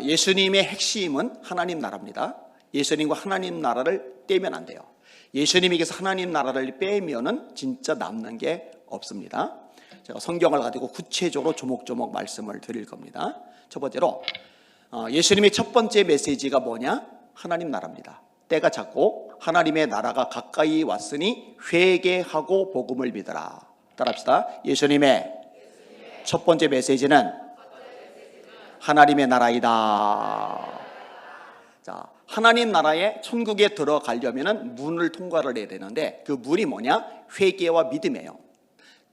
예수님의 핵심은 하나님 나라입니다. 예수님과 하나님 나라를 떼면 안 돼요. 예수님에게서 하나님 나라를 빼면은 진짜 남는 게 없습니다. 제가 성경을 가지고 구체적으로 조목조목 말씀을 드릴 겁니다. 첫 번째로 예수님의 첫 번째 메시지가 뭐냐? 하나님 나라입니다. 때가 찼고 하나님의 나라가 가까이 왔으니 회개하고 복음을 믿어라. 따라합시다. 예수님의 첫 번째 메시지는 하나님의 나라이다. 자, 하나님 나라의 천국에 들어가려면 문을 통과를 해야 되는데 그 문이 뭐냐? 회개와 믿음이에요.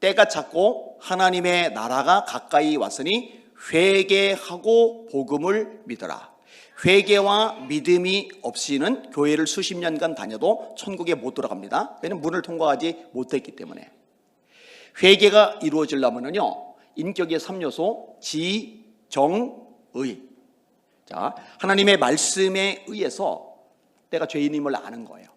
때가 찼고 하나님의 나라가 가까이 왔으니 회개하고 복음을 믿어라. 회개와 믿음이 없이는 교회를 수십 년간 다녀도 천국에 못 들어갑니다. 왜냐하면 문을 통과하지 못했기 때문에. 회개가 이루어지려면요, 인격의 3요소 지, 정, 의. 자, 하나님의 말씀에 의해서 내가 죄인임을 아는 거예요.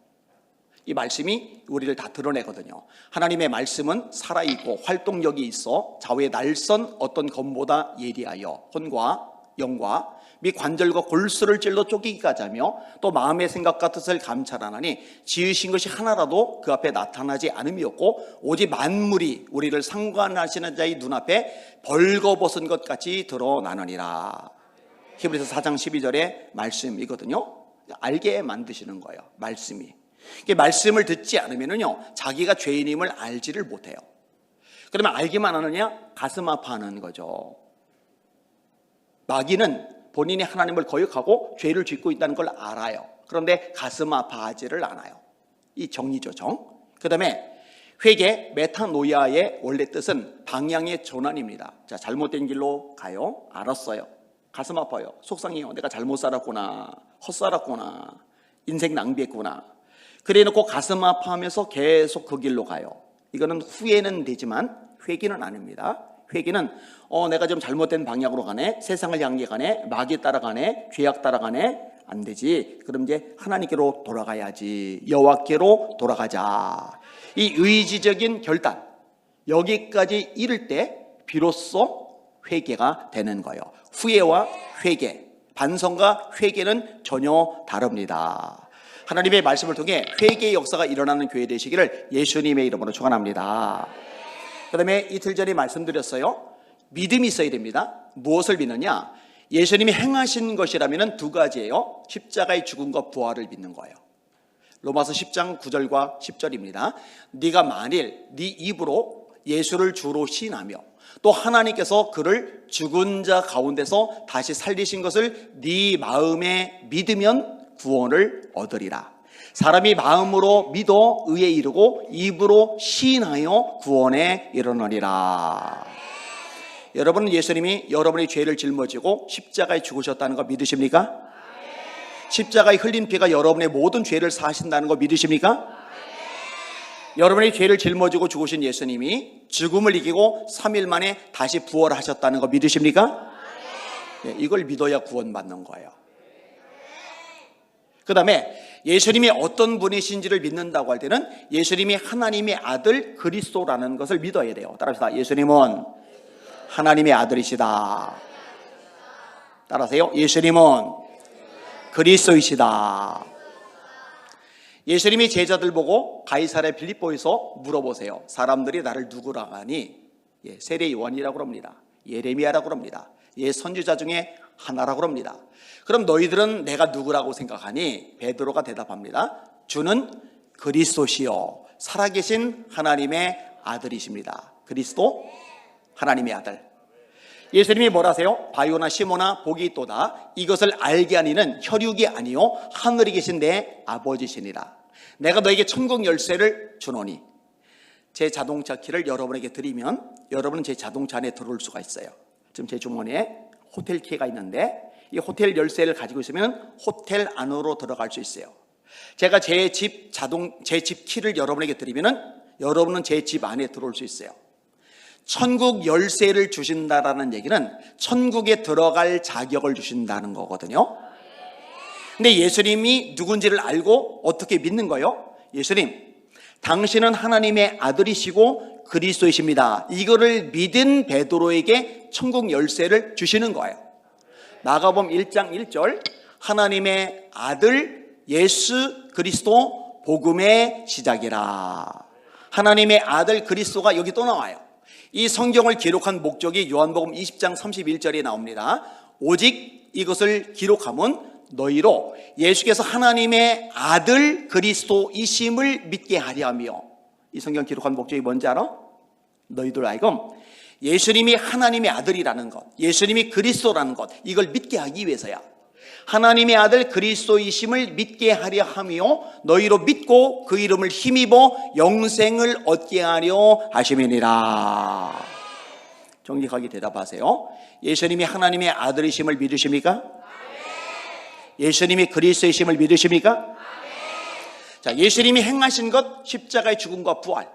이 말씀이 우리를 다 드러내거든요. 하나님의 말씀은 살아있고 활동력이 있어 좌우의 날선 어떤 검보다 예리하여 혼과 영과 및 관절과 골수를 찔러 쪼개기까지 하며 또 마음의 생각과 뜻을 감찰하나니 지으신 것이 하나라도 그 앞에 나타나지 않음이었고 오직 만물이 우리를 상관하시는 자의 눈앞에 벌거벗은 것 같이 드러나느니라. 히브리서 4장 12절의 말씀이거든요. 알게 만드시는 거예요. 말씀이. 말씀을 듣지 않으면요, 자기가 죄인임을 알지를 못해요. 그러면 알기만 하느냐? 가슴 아파하는 거죠. 마귀는 본인이 하나님을 거역하고 죄를 짓고 있다는 걸 알아요. 그런데 가슴 아파하지를 않아요. 이 정이죠, 정. 그 다음에 회개, 메타노이아의 원래 뜻은 방향의 전환입니다. 자, 잘못된 길로 가요. 알았어요. 가슴 아파요. 속상해요. 내가 잘못 살았구나. 헛살았구나. 인생 낭비했구나. 그래 놓고 가슴 아파하면서 계속 그 길로 가요. 이거는 후회는 되지만 회개는 아닙니다. 회개는 내가 좀 잘못된 방향으로 가네, 세상을 향해 가네, 마귀 따라가네, 죄악 따라가네, 안 되지. 그럼 이제 하나님께로 돌아가야지. 여호와께로 돌아가자. 이 의지적인 결단, 여기까지 이를 때 비로소 회개가 되는 거예요. 후회와 회개, 반성과 회개는 전혀 다릅니다. 하나님의 말씀을 통해 회개의 역사가 일어나는 교회 되시기를 예수님의 이름으로 축원합니다. 그 다음에 이틀 전에 말씀드렸어요. 믿음이 있어야 됩니다. 무엇을 믿느냐? 예수님이 행하신 것이라면 두 가지예요. 십자가의 죽음과 부활을 믿는 거예요. 로마서 10장 9절과 10절입니다. 네가 만일 네 입으로 예수를 주로 시인하며 또 하나님께서 그를 죽은 자 가운데서 다시 살리신 것을 네 마음에 믿으면 구원을 얻으리라. 사람이 마음으로 믿어 의에 이르고 입으로 시인하여 구원에 이르느니라. 여러분은 예수님이 여러분의 죄를 짊어지고 십자가에 죽으셨다는 거 믿으십니까? 십자가에 흘린 피가 여러분의 모든 죄를 사하신다는 거 믿으십니까? 여러분의 죄를 짊어지고 죽으신 예수님이 죽음을 이기고 3일 만에 다시 부활하셨다는 거 믿으십니까? 네, 이걸 믿어야 구원받는 거예요. 그 다음에 예수님이 어떤 분이신지를 믿는다고 할 때는 예수님이 하나님의 아들 그리스도라는 것을 믿어야 돼요. 따라합시다. 예수님은 하나님의 아들이시다. 따라하세요. 예수님은 그리스도이시다. 예수님이 제자들 보고 가이사랴 빌립보에서 물어보세요. 사람들이 나를 누구라고 하니? 세례 요한이라고 합니다. 예레미야라고 합니다. 선지자 중에 하나라고 합니다. 그럼 너희들은 내가 누구라고 생각하니? 베드로가 대답합니다. 주는 그리스도시요 살아계신 하나님의 아들이십니다. 그리스도 하나님의 아들. 예수님이 뭐라 하세요? 바요나 시모나 복이 있도다. 이것을 알게 하니는 혈육이 아니요 하늘에 계신 내 아버지시니라. 내가 너에게 천국 열쇠를 주노니. 제 자동차 키를 여러분에게 드리면 여러분은 제 자동차 안에 들어올 수가 있어요. 지금 제 주머니에 호텔 키가 있는데 이 호텔 열쇠를 가지고 있으면 호텔 안으로 들어갈 수 있어요. 제가 제 집 키를 여러분에게 드리면은 여러분은 제 집 안에 들어올 수 있어요. 천국 열쇠를 주신다라는 얘기는 천국에 들어갈 자격을 주신다는 거거든요. 근데 예수님이 누군지를 알고 어떻게 믿는 거예요? 예수님, 당신은 하나님의 아들이시고 그리스도이십니다. 이거를 믿은 베드로에게 천국 열쇠를 주시는 거예요. 마가복음 1장 1절 하나님의 아들 예수 그리스도 복음의 시작이라. 하나님의 아들 그리스도가 여기 또 나와요. 이 성경을 기록한 목적이 요한복음 20장 31절에 나옵니다. 오직 이것을 기록함은 너희로 예수께서 하나님의 아들 그리스도이심을 믿게 하려 하며. 이 성경 기록한 목적이 뭔지 알아? 너희들 알금 예수님이 하나님의 아들이라는 것, 예수님이 그리스도라는 것, 이걸 믿게 하기 위해서야. 하나님의 아들 그리스도이심을 믿게 하려 하며 너희로 믿고 그 이름을 힘입어 영생을 얻게 하려 하심이니라. 정직하게 대답하세요. 예수님이 하나님의 아들이심을 믿으십니까? 예수님이 그리스도이심을 믿으십니까? 자, 예수님이 행하신 것, 십자가의 죽음과 부활.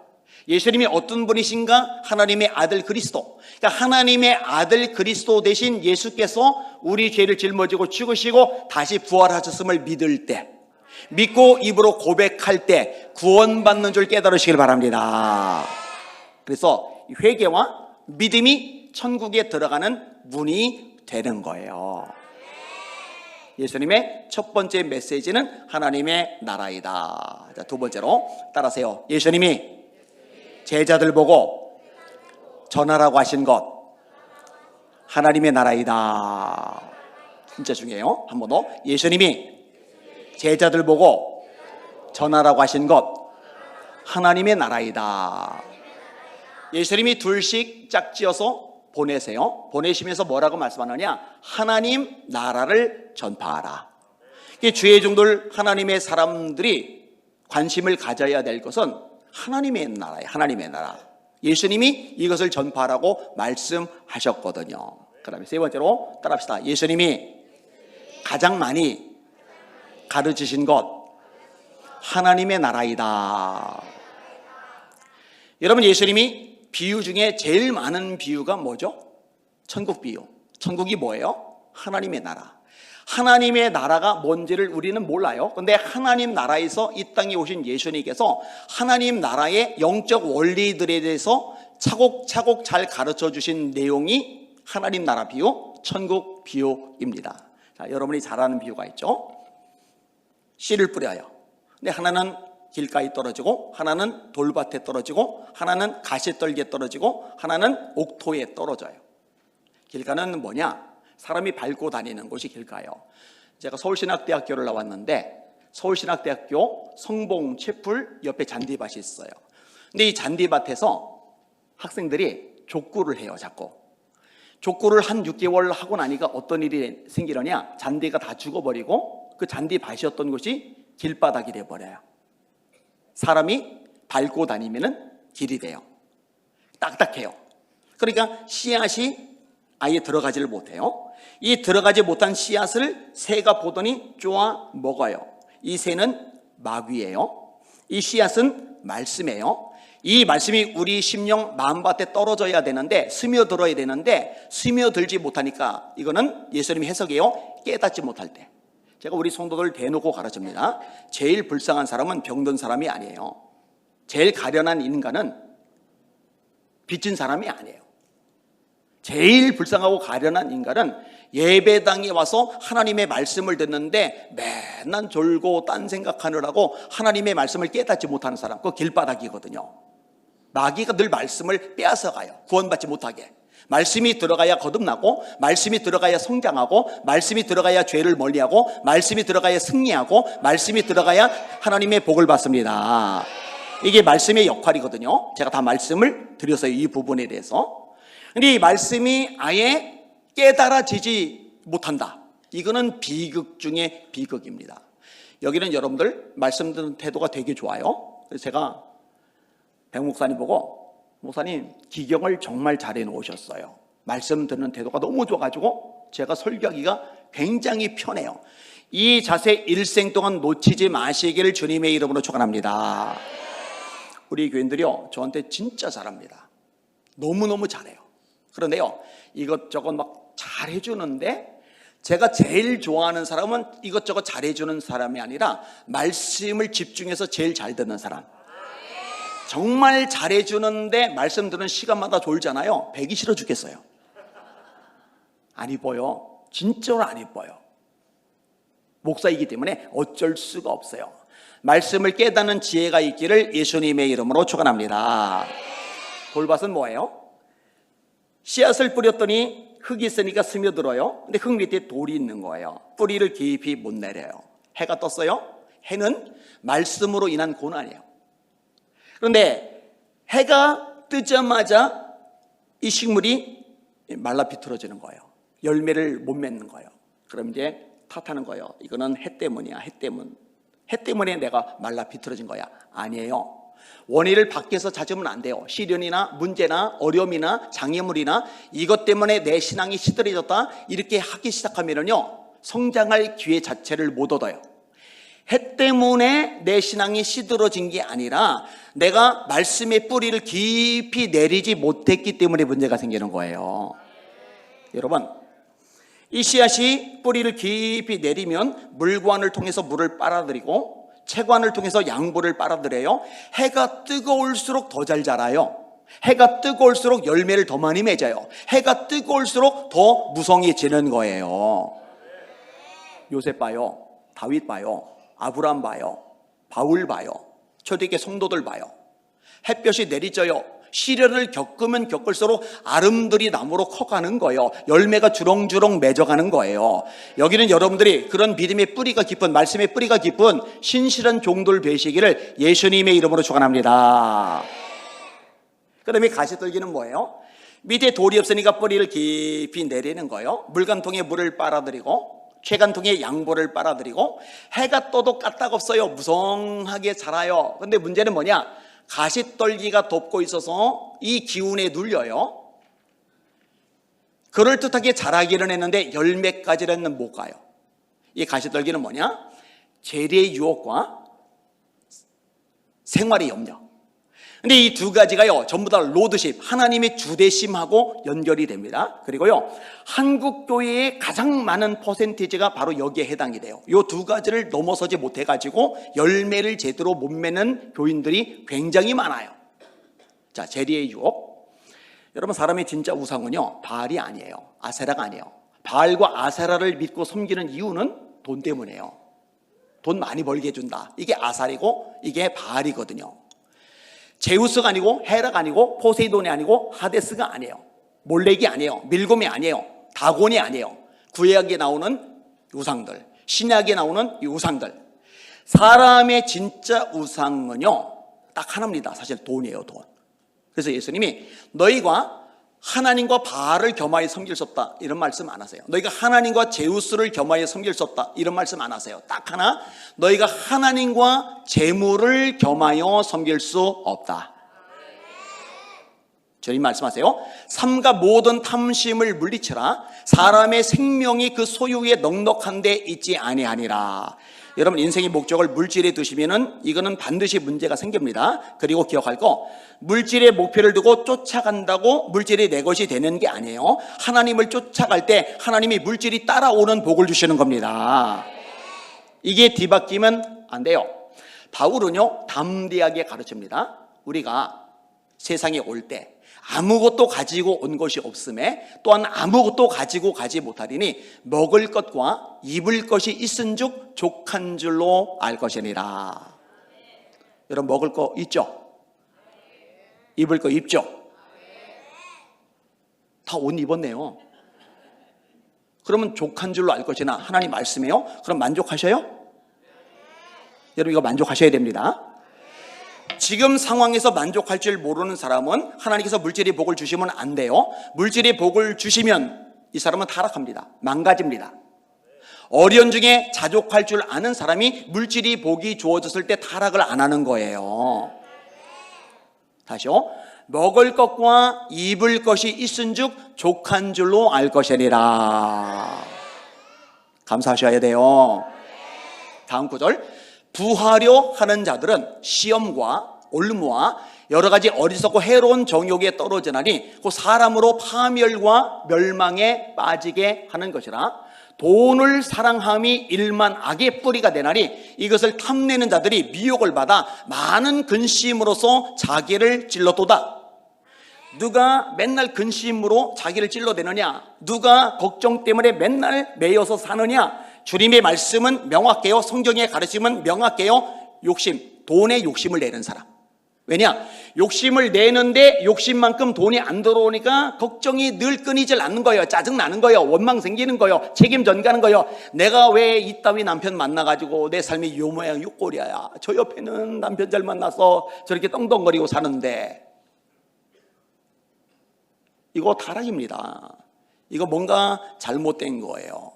예수님이 어떤 분이신가? 하나님의 아들 그리스도. 그러니까 하나님의 아들 그리스도 대신 예수께서 우리 죄를 짊어지고 죽으시고 다시 부활하셨음을 믿을 때, 믿고 입으로 고백할 때 구원받는 줄 깨달으시길 바랍니다. 그래서 회개와 믿음이 천국에 들어가는 문이 되는 거예요. 예수님의 첫 번째 메시지는 하나님의 나라이다. 자, 두 번째로 따라하세요. 예수님이 제자들 보고 전하라고 하신 것 하나님의 나라이다. 진짜 중요해요. 한 번 더. 예수님이 제자들 보고 전하라고 하신 것 하나님의 나라이다. 예수님이 둘씩 짝지어서 보내세요. 보내시면서 뭐라고 말씀하느냐? 하나님 나라를 전파하라. 주의 종들 하나님의 사람들이 관심을 가져야 될 것은 하나님의 나라예요. 하나님의 나라. 예수님이 이것을 전파하라고 말씀하셨거든요. 그 다음에 세 번째로 따라합시다. 예수님이 가장 많이 가르치신 것 하나님의 나라이다. 여러분, 예수님이 비유 중에 제일 많은 비유가 뭐죠? 천국 비유. 천국이 뭐예요? 하나님의 나라. 하나님의 나라가 뭔지를 우리는 몰라요. 그런데 하나님 나라에서 이 땅에 오신 예수님께서 하나님 나라의 영적 원리들에 대해서 차곡차곡 잘 가르쳐 주신 내용이 하나님 나라 비유, 천국 비유입니다. 자, 여러분이 잘 아는 비유가 있죠. 씨를 뿌려요. 근데 하나는 길가에 떨어지고, 하나는 돌밭에 떨어지고, 하나는 가시떨기에 떨어지고, 하나는 옥토에 떨어져요. 길가는 뭐냐? 사람이 밟고 다니는 곳이 길가예요. 제가 서울신학대학교를 나왔는데 서울신학대학교 성봉 채플 옆에 잔디밭이 있어요. 근데 이 잔디밭에서 학생들이 족구를 해요. 자꾸 족구를 한 6개월 하고 나니까 어떤 일이 생기느냐? 잔디가 다 죽어버리고 그 잔디밭이었던 곳이 길바닥이 돼버려요. 사람이 밟고 다니면 길이 돼요. 딱딱해요. 그러니까 씨앗이 아예 들어가지를 못해요. 이 들어가지 못한 씨앗을 새가 보더니 쪼아 먹어요. 이 새는 마귀예요. 이 씨앗은 말씀이에요. 이 말씀이 우리 심령 마음밭에 떨어져야 되는데, 스며들어야 되는데 스며들지 못하니까, 이거는 예수님이 해석이에요. 깨닫지 못할 때. 제가 우리 성도들 대놓고 가르칩니다. 제일 불쌍한 사람은 병든 사람이 아니에요. 제일 가련한 인간은 빚진 사람이 아니에요. 제일 불쌍하고 가련한 인간은 예배당에 와서 하나님의 말씀을 듣는데 맨날 졸고 딴 생각하느라고 하나님의 말씀을 깨닫지 못하는 사람, 그거 길바닥이거든요. 마귀가 늘 말씀을 빼앗아가요. 구원받지 못하게. 말씀이 들어가야 거듭나고, 말씀이 들어가야 성장하고, 말씀이 들어가야 죄를 멀리하고, 말씀이 들어가야 승리하고, 말씀이 들어가야 하나님의 복을 받습니다. 이게 말씀의 역할이거든요. 제가 다 말씀을 드렸어요, 이 부분에 대해서. 근데 이 말씀이 아예 깨달아지지 못한다. 이거는 비극 중에 비극입니다. 여기는 여러분들 말씀 듣는 태도가 되게 좋아요. 그래서 제가 백 목사님 보고, 목사님 기경을 정말 잘해 놓으셨어요. 말씀 듣는 태도가 너무 좋아가지고 제가 설교하기가 굉장히 편해요. 이 자세 일생 동안 놓치지 마시기를 주님의 이름으로 축원합니다. 우리 교인들이요, 저한테 진짜 잘합니다. 너무너무 잘해요. 그런데요, 이것저것 막 잘해주는데, 제가 제일 좋아하는 사람은 이것저것 잘해주는 사람이 아니라 말씀을 집중해서 제일 잘 듣는 사람. 정말 잘해주는데 말씀 듣는 시간마다 졸잖아요. 배기 싫어 죽겠어요. 안 이뻐요. 진짜로 안 예뻐요. 목사이기 때문에 어쩔 수가 없어요. 말씀을 깨닫는 지혜가 있기를 예수님의 이름으로 축원합니다. 돌밭은 뭐예요? 씨앗을 뿌렸더니 흙이 있으니까 스며들어요. 근데 흙 밑에 돌이 있는 거예요. 뿌리를 깊이 못 내려요. 해가 떴어요? 해는 말씀으로 인한 고난이에요. 그런데 해가 뜨자마자 이 식물이 말라 비틀어지는 거예요. 열매를 못 맺는 거예요. 그럼 이제 탓하는 거예요. 이거는 해 때문이야. 해 때문에 내가 말라 비틀어진 거야. 아니에요. 원인을 밖에서 찾으면 안 돼요. 시련이나 문제나 어려움이나 장애물이나 이것 때문에 내 신앙이 시들해졌다 이렇게 하기 시작하면요 성장할 기회 자체를 못 얻어요. 해 때문에 내 신앙이 시들어진 게 아니라 내가 말씀의 뿌리를 깊이 내리지 못했기 때문에 문제가 생기는 거예요. 여러분, 이 씨앗이 뿌리를 깊이 내리면 물관을 통해서 물을 빨아들이고 채관을 통해서 양분을 빨아들여요. 해가 뜨거울수록 더 잘 자라요. 해가 뜨거울수록 열매를 더 많이 맺어요. 해가 뜨거울수록 더 무성해지는 거예요. 요셉 봐요. 다윗 봐요. 아브라함 봐요. 바울 봐요. 초대교회 성도들 봐요. 햇볕이 내리져요. 시련을 겪으면 겪을수록 아름드리 나무로 커가는 거예요. 열매가 주렁주렁 맺어가는 거예요. 여기는 여러분들이 그런 믿음의 뿌리가 깊은, 말씀의 뿌리가 깊은 신실한 종들 되시기를 예수님의 이름으로 축원합니다. 그 다음에 가시떨기는 뭐예요? 밑에 돌이 없으니까 뿌리를 깊이 내리는 거예요. 물간통에 물을 빨아들이고 채간통에 양보를 빨아들이고 해가 떠도 까딱없어요. 무성하게 자라요. 그런데 문제는 뭐냐? 가시떨기가 덮고 있어서 이 기운에 눌려요. 그럴듯하게 자라기는 했는데 열매까지는 못 가요. 이 가시떨기는 뭐냐? 재래의 유혹과 생활의 염려. 근데 이 두 가지가요 전부 다 로드십, 하나님의 주대심하고 연결이 됩니다. 그리고요 한국 교회의 가장 많은 퍼센티지가 바로 여기에 해당이 돼요. 이 두 가지를 넘어서지 못해가지고 열매를 제대로 못 맺는 교인들이 굉장히 많아요. 자, 재리의 유혹. 여러분, 사람의 진짜 우상은요 바알이 아니에요. 아세라가 아니에요. 바알과 아세라를 믿고 섬기는 이유는 돈 때문이에요. 돈 많이 벌게 해준다. 이게 아살이고 이게 바알이거든요. 제우스가 아니고 헤라가 아니고 포세이돈이 아니고 하데스가 아니에요. 몰렉이 아니에요. 밀곰이 아니에요. 다곤이 아니에요. 구약에 나오는 우상들, 신약에 나오는 이 우상들. 사람의 진짜 우상은요 딱 하나입니다. 사실 돈이에요. 돈. 그래서 예수님이 너희가 하나님과 바알을 겸하여 섬길 수 없다 이런 말씀 안 하세요. 너희가 하나님과 제우스를 겸하여 섬길 수 없다 이런 말씀 안 하세요. 딱 하나, 너희가 하나님과 재물을 겸하여 섬길 수 없다. 주님 말씀하세요. 삼가 모든 탐심을 물리쳐라. 사람의 생명이 그 소유에 넉넉한 데 있지 아니하니라. 여러분, 인생의 목적을 물질에 두시면은 이거는 반드시 문제가 생깁니다. 그리고 기억할 거, 물질의 목표를 두고 쫓아간다고 물질이 내 것이 되는 게 아니에요. 하나님을 쫓아갈 때 하나님이 물질이 따라오는 복을 주시는 겁니다. 이게 뒤바뀌면 안 돼요. 바울은요 담대하게 가르칩니다. 우리가 세상에 올 때 아무것도 가지고 온 것이 없음에 또한 아무것도 가지고 가지 못하리니 먹을 것과 입을 것이 있은즉 족한 줄로 알 것이니라. 여러분, 먹을 거 있죠? 입을 거 입죠? 다 옷 입었네요. 그러면 족한 줄로 알 것이나 하나님 말씀이에요? 그럼 만족하셔요? 여러분, 이거 만족하셔야 됩니다. 지금 상황에서 만족할 줄 모르는 사람은 하나님께서 물질의 복을 주시면 안 돼요. 물질의 복을 주시면 이 사람은 타락합니다. 망가집니다. 어려운 중에 자족할 줄 아는 사람이 물질의 복이 주어졌을 때 타락을 안 하는 거예요. 다시요. 먹을 것과 입을 것이 있은즉 족한 줄로 알 것이니라. 감사하셔야 돼요. 다음 구절. 부하려 하는 자들은 시험과 올무와 여러 가지 어리석고 해로운 정욕에 떨어지나니 그 사람으로 파멸과 멸망에 빠지게 하는 것이라. 돈을 사랑함이 일만 악의 뿌리가 되나니 이것을 탐내는 자들이 미혹을 받아 많은 근심으로써 자기를 찔렀도다. 누가 맨날 근심으로 자기를 찔러대느냐? 누가 걱정 때문에 맨날 매여서 사느냐? 주님의 말씀은 명확해요. 성경의 가르침은 명확해요. 돈에 욕심을 내는 사람. 왜냐? 욕심을 내는데 욕심만큼 돈이 안 들어오니까 걱정이 늘 끊이질 않는 거예요. 짜증나는 거예요. 원망 생기는 거예요. 책임 전가는 거예요. 내가 왜 이따위 남편 만나가지고 내 삶이 요 모양 요 꼴이야. 저 옆에는 남편 잘 만나서 저렇게 떵떵거리고 사는데. 이거 타락입니다. 이거 뭔가 잘못된 거예요.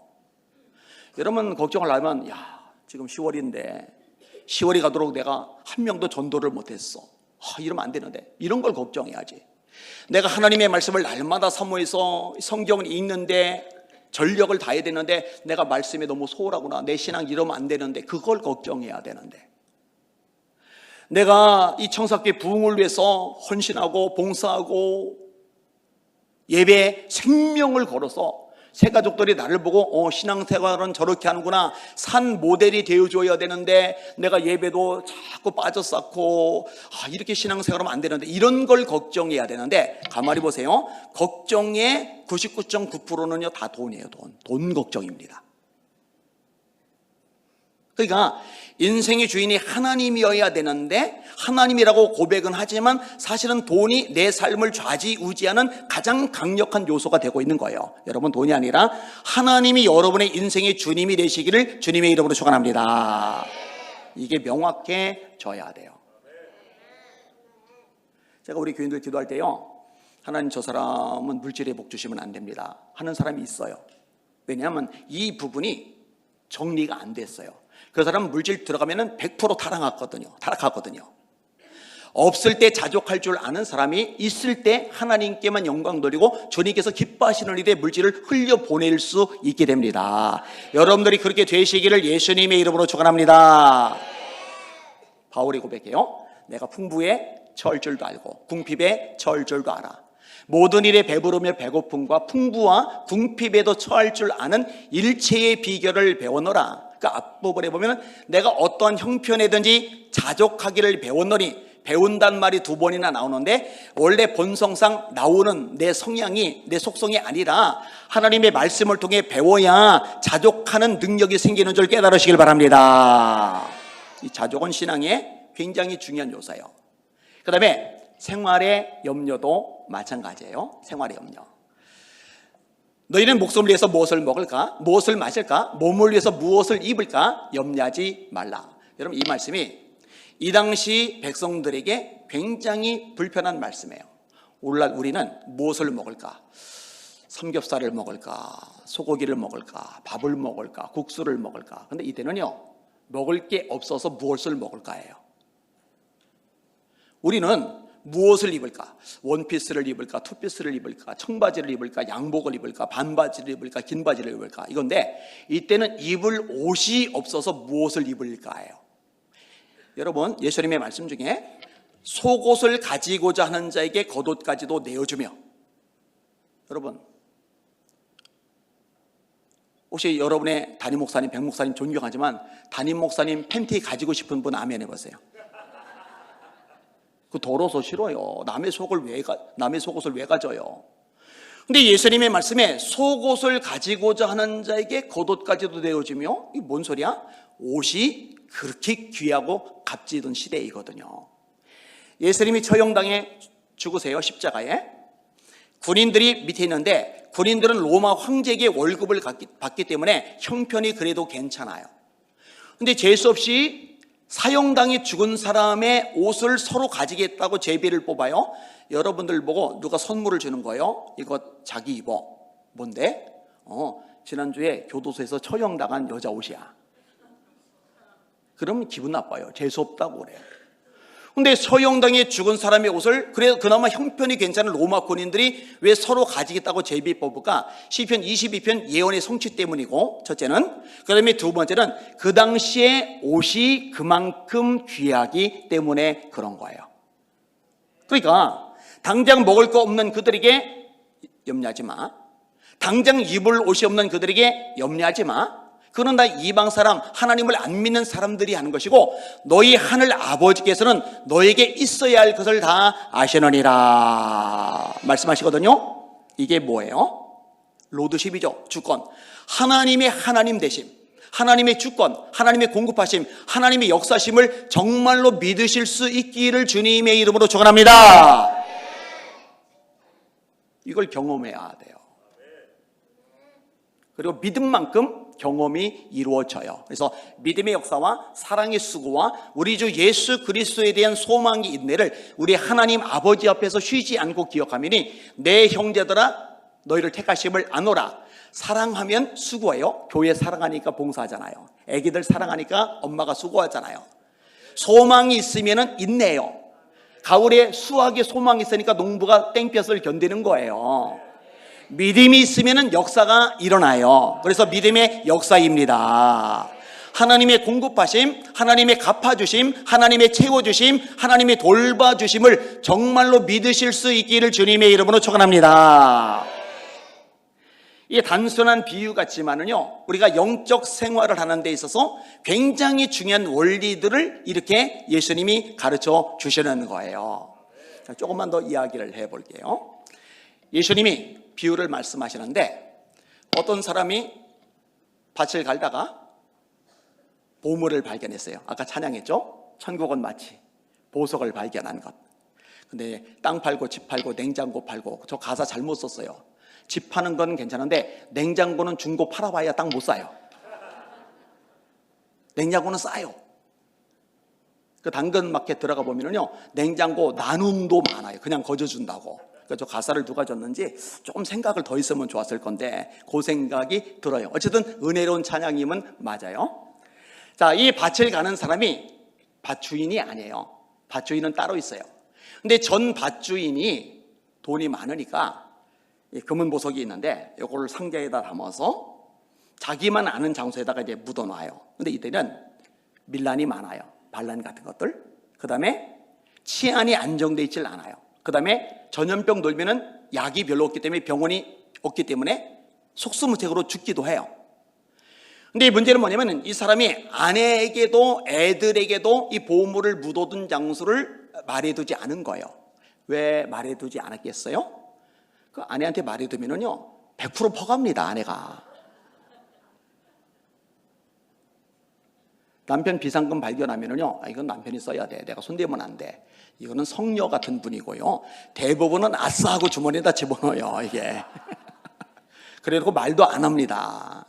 여러분 걱정을 하면 지금 10월인데 10월이 가도록 내가 한 명도 전도를 못했어. 이러면 안 되는데. 이런 걸 걱정해야지. 내가 하나님의 말씀을 날마다 사모해서 성경을 읽는데 전력을 다해야 되는데 내가 말씀에 너무 소홀하구나. 내 신앙 이러면 안 되는데. 그걸 걱정해야 되는데. 내가 이 청사교회 부흥을 위해서 헌신하고 봉사하고 예배에 생명을 걸어서 새 가족들이 나를 보고 신앙생활은 저렇게 하는구나. 산 모델이 되어줘야 되는데 내가 예배도 자꾸 빠져쌌고 이렇게 신앙생활하면 안 되는데 이런 걸 걱정해야 되는데 가만히 보세요. 걱정의 99.9%는요 다 돈이에요. 돈 걱정입니다. 그러니까 인생의 주인이 하나님이어야 되는데 하나님이라고 고백은 하지만 사실은 돈이 내 삶을 좌지우지하는 가장 강력한 요소가 되고 있는 거예요. 여러분, 돈이 아니라 하나님이 여러분의 인생의 주님이 되시기를 주님의 이름으로 축원합니다. 이게 명확해져야 돼요. 제가 우리 교인들 기도할 때요, 하나님 저 사람은 물질의 복 주시면 안 됩니다 하는 사람이 있어요. 왜냐하면 이 부분이 정리가 안 됐어요. 그 사람은 물질 들어가면 100% 타락하거든요. 없을 때 자족할 줄 아는 사람이 있을 때 하나님께만 영광 돌리고 주님께서 기뻐하시는 일에 물질을 흘려보낼 수 있게 됩니다. 여러분들이 그렇게 되시기를 예수님의 이름으로 축원합니다. 바울이 고백해요. 내가 풍부에 처할 줄도 알고 궁핍에 처할 줄도 알아. 모든 일에 배부르며 배고픔과 풍부와 궁핍에도 처할 줄 아는 일체의 비결을 배워너라. 그러니까 앞부분에 보면 내가 어떠한 형편이든지 자족하기를 배웠노니, 배운단 말이 2번이나 나오는데 원래 본성상 나오는 내 성향이, 내 속성이 아니라 하나님의 말씀을 통해 배워야 자족하는 능력이 생기는 줄 깨달으시길 바랍니다. 이 자족은 신앙의 굉장히 중요한 요소예요. 그 다음에 생활의 염려도 마찬가지예요. 생활의 염려. 너희는 목숨을 위해서 무엇을 먹을까? 무엇을 마실까? 몸을 위해서 무엇을 입을까? 염려하지 말라. 여러분, 이 말씀이 이 당시 백성들에게 굉장히 불편한 말씀이에요. 오늘날 우리는 무엇을 먹을까? 삼겹살을 먹을까? 소고기를 먹을까? 밥을 먹을까? 국수를 먹을까? 근데 이때는요, 먹을 게 없어서 무엇을 먹을까예요. 우리는 무엇을 입을까? 원피스를 입을까? 투피스를 입을까? 청바지를 입을까? 양복을 입을까? 반바지를 입을까? 긴 바지를 입을까? 이건데 이때는 입을 옷이 없어서 무엇을 입을까예요. 여러분, 예수님의 말씀 중에 속옷을 가지고자 하는 자에게 겉옷까지도 내어주며, 여러분 혹시 여러분의 담임 목사님, 백 목사님 존경하지만 담임 목사님 팬티 가지고 싶은 분 아멘 해보세요. 그 더러워서 싫어요. 남의 속옷을 왜 가져요? 근데 예수님의 말씀에 속옷을 가지고자 하는 자에게 겉옷까지도 내어주며, 이게 뭔 소리야? 옷이 그렇게 귀하고 값지던 시대이거든요. 예수님이 처형당해 죽으세요. 십자가에. 군인들이 밑에 있는데 군인들은 로마 황제에게 월급을 받기 때문에 형편이 그래도 괜찮아요. 근데 재수 없이 사형당해 죽은 사람의 옷을 서로 가지겠다고 제비를 뽑아요. 여러분들 보고 누가 선물을 주는 거예요. 이거 자기 입어. 뭔데? 지난주에 교도소에서 처형당한 여자 옷이야. 그러면 기분 나빠요. 재수 없다고 그래요. 근데 처형당해 죽은 사람의 옷을 그나마 형편이 괜찮은 로마 군인들이 왜 서로 가지겠다고 제비 뽑을까? 시편 22편 예언의 성취 때문이고, 첫째는. 그 다음에 두 번째는 그 당시에 옷이 그만큼 귀하기 때문에 그런 거예요. 그러니까 당장 먹을 거 없는 그들에게 염려하지 마. 당장 입을 옷이 없는 그들에게 염려하지 마. 그건 다 이방 사람, 하나님을 안 믿는 사람들이 하는 것이고, 너희 하늘 아버지께서는 너에게 있어야 할 것을 다 아시느니라. 말씀하시거든요. 이게 뭐예요? 로드십이죠. 주권. 하나님의 하나님 되심, 하나님의 주권, 하나님의 공급하심, 하나님의 역사심을 정말로 믿으실 수 있기를 주님의 이름으로 축원합니다. 이걸 경험해야 돼요. 그리고 믿음만큼 경험이 이루어져요. 그래서 믿음의 역사와 사랑의 수고와 우리 주 예수 그리스도에 대한 소망이 있네를 우리 하나님 아버지 앞에서 쉬지 않고 기억하면이 내 형제들아 너희를 택하심을 아노라. 사랑하면 수고해요. 교회 사랑하니까 봉사하잖아요. 애기들 사랑하니까 엄마가 수고하잖아요. 소망이 있으면 인내해요. 가을에 수학에 소망이 있으니까 농부가 땡볕을 견디는 거예요. 믿음이 있으면 역사가 일어나요. 그래서 믿음의 역사입니다. 하나님의 공급하심, 하나님의 갚아주심, 하나님의 채워주심, 하나님의 돌봐주심을 정말로 믿으실 수 있기를 주님의 이름으로 축원합니다. 이게 단순한 비유 같지만은요, 우리가 영적 생활을 하는 데 있어서 굉장히 중요한 원리들을 이렇게 예수님이 가르쳐 주시는 거예요. 자, 조금만 더 이야기를 해볼게요. 예수님이 비유를 말씀하시는데 어떤 사람이 밭을 갈다가 보물을 발견했어요. 아까 찬양했죠? 천국은 마치 보석을 발견한 것. 근데 땅 팔고 집 팔고 냉장고 팔고, 저 가사 잘못 썼어요. 집 파는 건 괜찮은데 냉장고는 중고 팔아봐야 땅 못 사요. 냉장고는 싸요. 그 당근마켓 들어가 보면은요, 냉장고 나눔도 많아요. 그냥 거저준다고. 그러니까 저 가사를 누가 줬는지 조금 생각을 더 했으면 좋았을 건데 그 생각이 들어요. 어쨌든 은혜로운 찬양임은 맞아요. 자, 이 밭을 가는 사람이 밭주인이 아니에요. 밭주인은 따로 있어요. 근데 전 밭주인이 돈이 많으니까 금은 보석이 있는데 이걸 상자에다 담아서 자기만 아는 장소에다가 이제 묻어놔요. 근데 이때는 밀란이 많아요. 반란 같은 것들. 그 다음에 치안이 안정되어 있질 않아요. 그 다음에 전염병 돌면은 약이 별로 없기 때문에, 병원이 없기 때문에 속수무책으로 죽기도 해요. 근데 이 문제는 뭐냐면 이 사람이 아내에게도 애들에게도 이 보물을 묻어둔 장소를 말해두지 않은 거예요. 왜 말해두지 않았겠어요? 그 아내한테 말해두면은요 100% 퍼갑니다. 아내가. 남편 비상금 발견하면은요, 이건 남편이 써야 돼. 내가 손대면 안 돼. 이거는 성녀 같은 분이고요. 대부분은 아싸 하고 주머니에다 집어넣어요. 이게. 그래놓고 말도 안 합니다.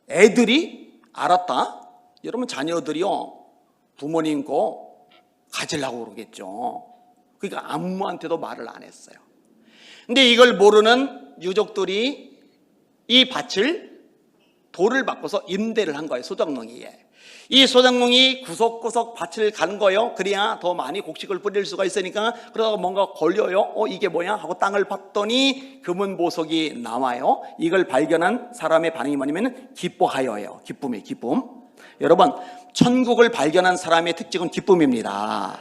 애들이 알았다. 여러분 자녀들이요 부모님 거 가지려고 그러겠죠. 그러니까 아무한테도 말을 안 했어요. 근데 이걸 모르는 유족들이 이 밭을 돌을 바꿔서 임대를 한 거예요. 소작농이에. 이 소작농이 구석구석 밭을 간 거예요. 그래야 더 많이 곡식을 뿌릴 수가 있으니까. 그러다가 뭔가 걸려요. 이게 뭐야 하고 땅을 봤더니 금은 보석이 나와요. 이걸 발견한 사람의 반응이 뭐냐면 기뻐하여예요. 기쁨이에요. 기쁨. 여러분, 천국을 발견한 사람의 특징은 기쁨입니다.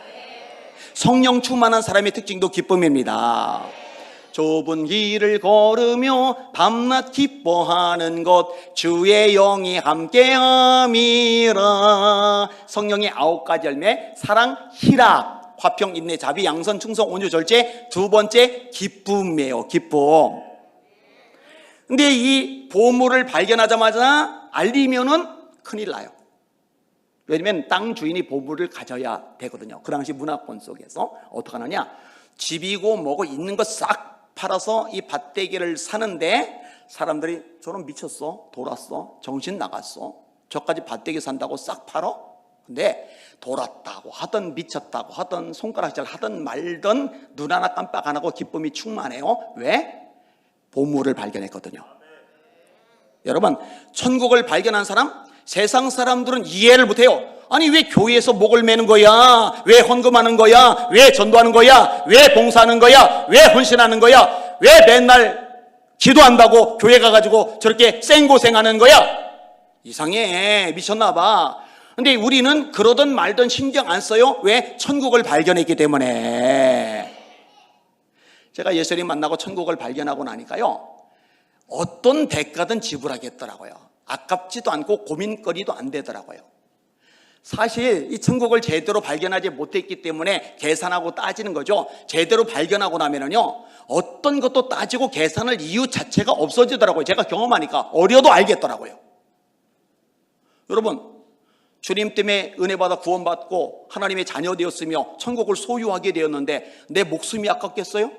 성령 충만한 사람의 특징도 기쁨입니다. 좁은 길을 걸으며 밤낮 기뻐하는 것 주의 영이 함께함이라. 성령의 9가지 열매, 사랑, 희락, 화평, 인내, 자비, 양선, 충성, 온유, 절제. 두 번째 기쁨이에요. 기쁨. 근데 이 보물을 발견하자마자 알리면은 큰일 나요. 왜냐면 땅 주인이 보물을 가져야 되거든요. 그 당시 문화권 속에서 어떻게 하느냐, 집이고 뭐고 있는 거 싹 팔아서 이 밭대기를 사는데 사람들이 저는 미쳤어, 돌았어, 정신 나갔어, 저까지 밭대기 산다고 싹 팔어? 근데 돌았다고 하든 미쳤다고 하든 손가락질 하든 말든 눈 하나 깜빡 안 하고 기쁨이 충만해요. 왜? 보물을 발견했거든요. 여러분, 천국을 발견한 사람, 세상 사람들은 이해를 못해요. 아니 왜 교회에서 목을 매는 거야? 왜 헌금하는 거야? 왜 전도하는 거야? 왜 봉사하는 거야? 왜 헌신하는 거야? 왜 맨날 기도한다고 교회 가가지고 저렇게 생고생하는 거야? 이상해, 미쳤나 봐. 근데 우리는 그러든 말든 신경 안 써요. 왜? 천국을 발견했기 때문에. 제가 예수님 만나고 천국을 발견하고 나니까요, 어떤 대가든 지불하겠더라고요. 아깝지도 않고 고민거리도 안 되더라고요. 사실 이 천국을 제대로 발견하지 못했기 때문에 계산하고 따지는 거죠. 제대로 발견하고 나면은요, 어떤 것도 따지고 계산할 이유 자체가 없어지더라고요. 제가 경험하니까 어려도 알겠더라고요. 여러분, 주님 때문에 은혜 받아 구원받고 하나님의 자녀 되었으며 천국을 소유하게 되었는데 내 목숨이 아깝겠어요?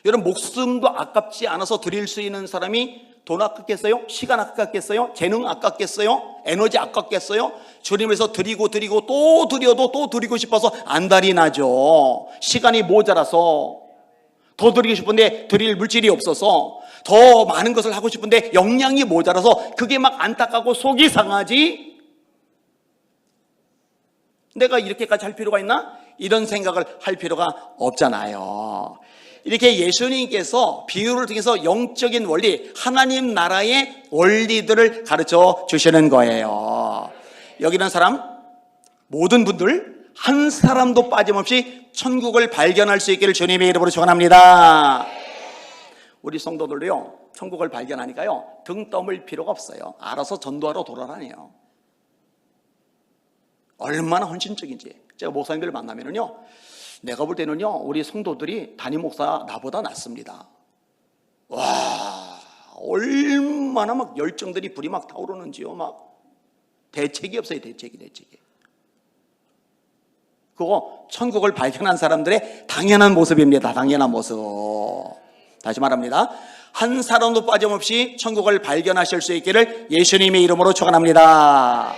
여러분, 목숨도 아깝지 않아서 드릴 수 있는 사람이 돈 아깝겠어요? 시간 아깝겠어요? 재능 아깝겠어요? 에너지 아깝겠어요? 주님에서 드리고 또 드려도 또 드리고 싶어서 안달이 나죠. 시간이 모자라서 더 드리고 싶은데 드릴 물질이 없어서, 더 많은 것을 하고 싶은데 역량이 모자라서 그게 막 안타깝고 속이 상하지. 내가 이렇게까지 할 필요가 있나? 이런 생각을 할 필요가 없잖아요. 이렇게 예수님께서 비유를 통해서 영적인 원리, 하나님 나라의 원리들을 가르쳐 주시는 거예요. 여기 있는 사람, 모든 분들 한 사람도 빠짐없이 천국을 발견할 수 있기를 주님의 이름으로 축원합니다. 우리 성도들도요, 천국을 발견하니까요, 등 떠물 필요가 없어요. 알아서 전도하러 돌아다녀요. 얼마나 헌신적인지. 제가 목사님들을 만나면은요, 내가 볼 때는요, 우리 성도들이 담임 목사 나보다 낫습니다. 와, 얼마나 막 열정들이 불이 막 타오르는지요. 막 대책이 없어요. 대책이. 그거 천국을 발견한 사람들의 당연한 모습입니다. 당연한 모습. 다시 말합니다. 한 사람도 빠짐없이 천국을 발견하실 수 있기를 예수님의 이름으로 축원합니다.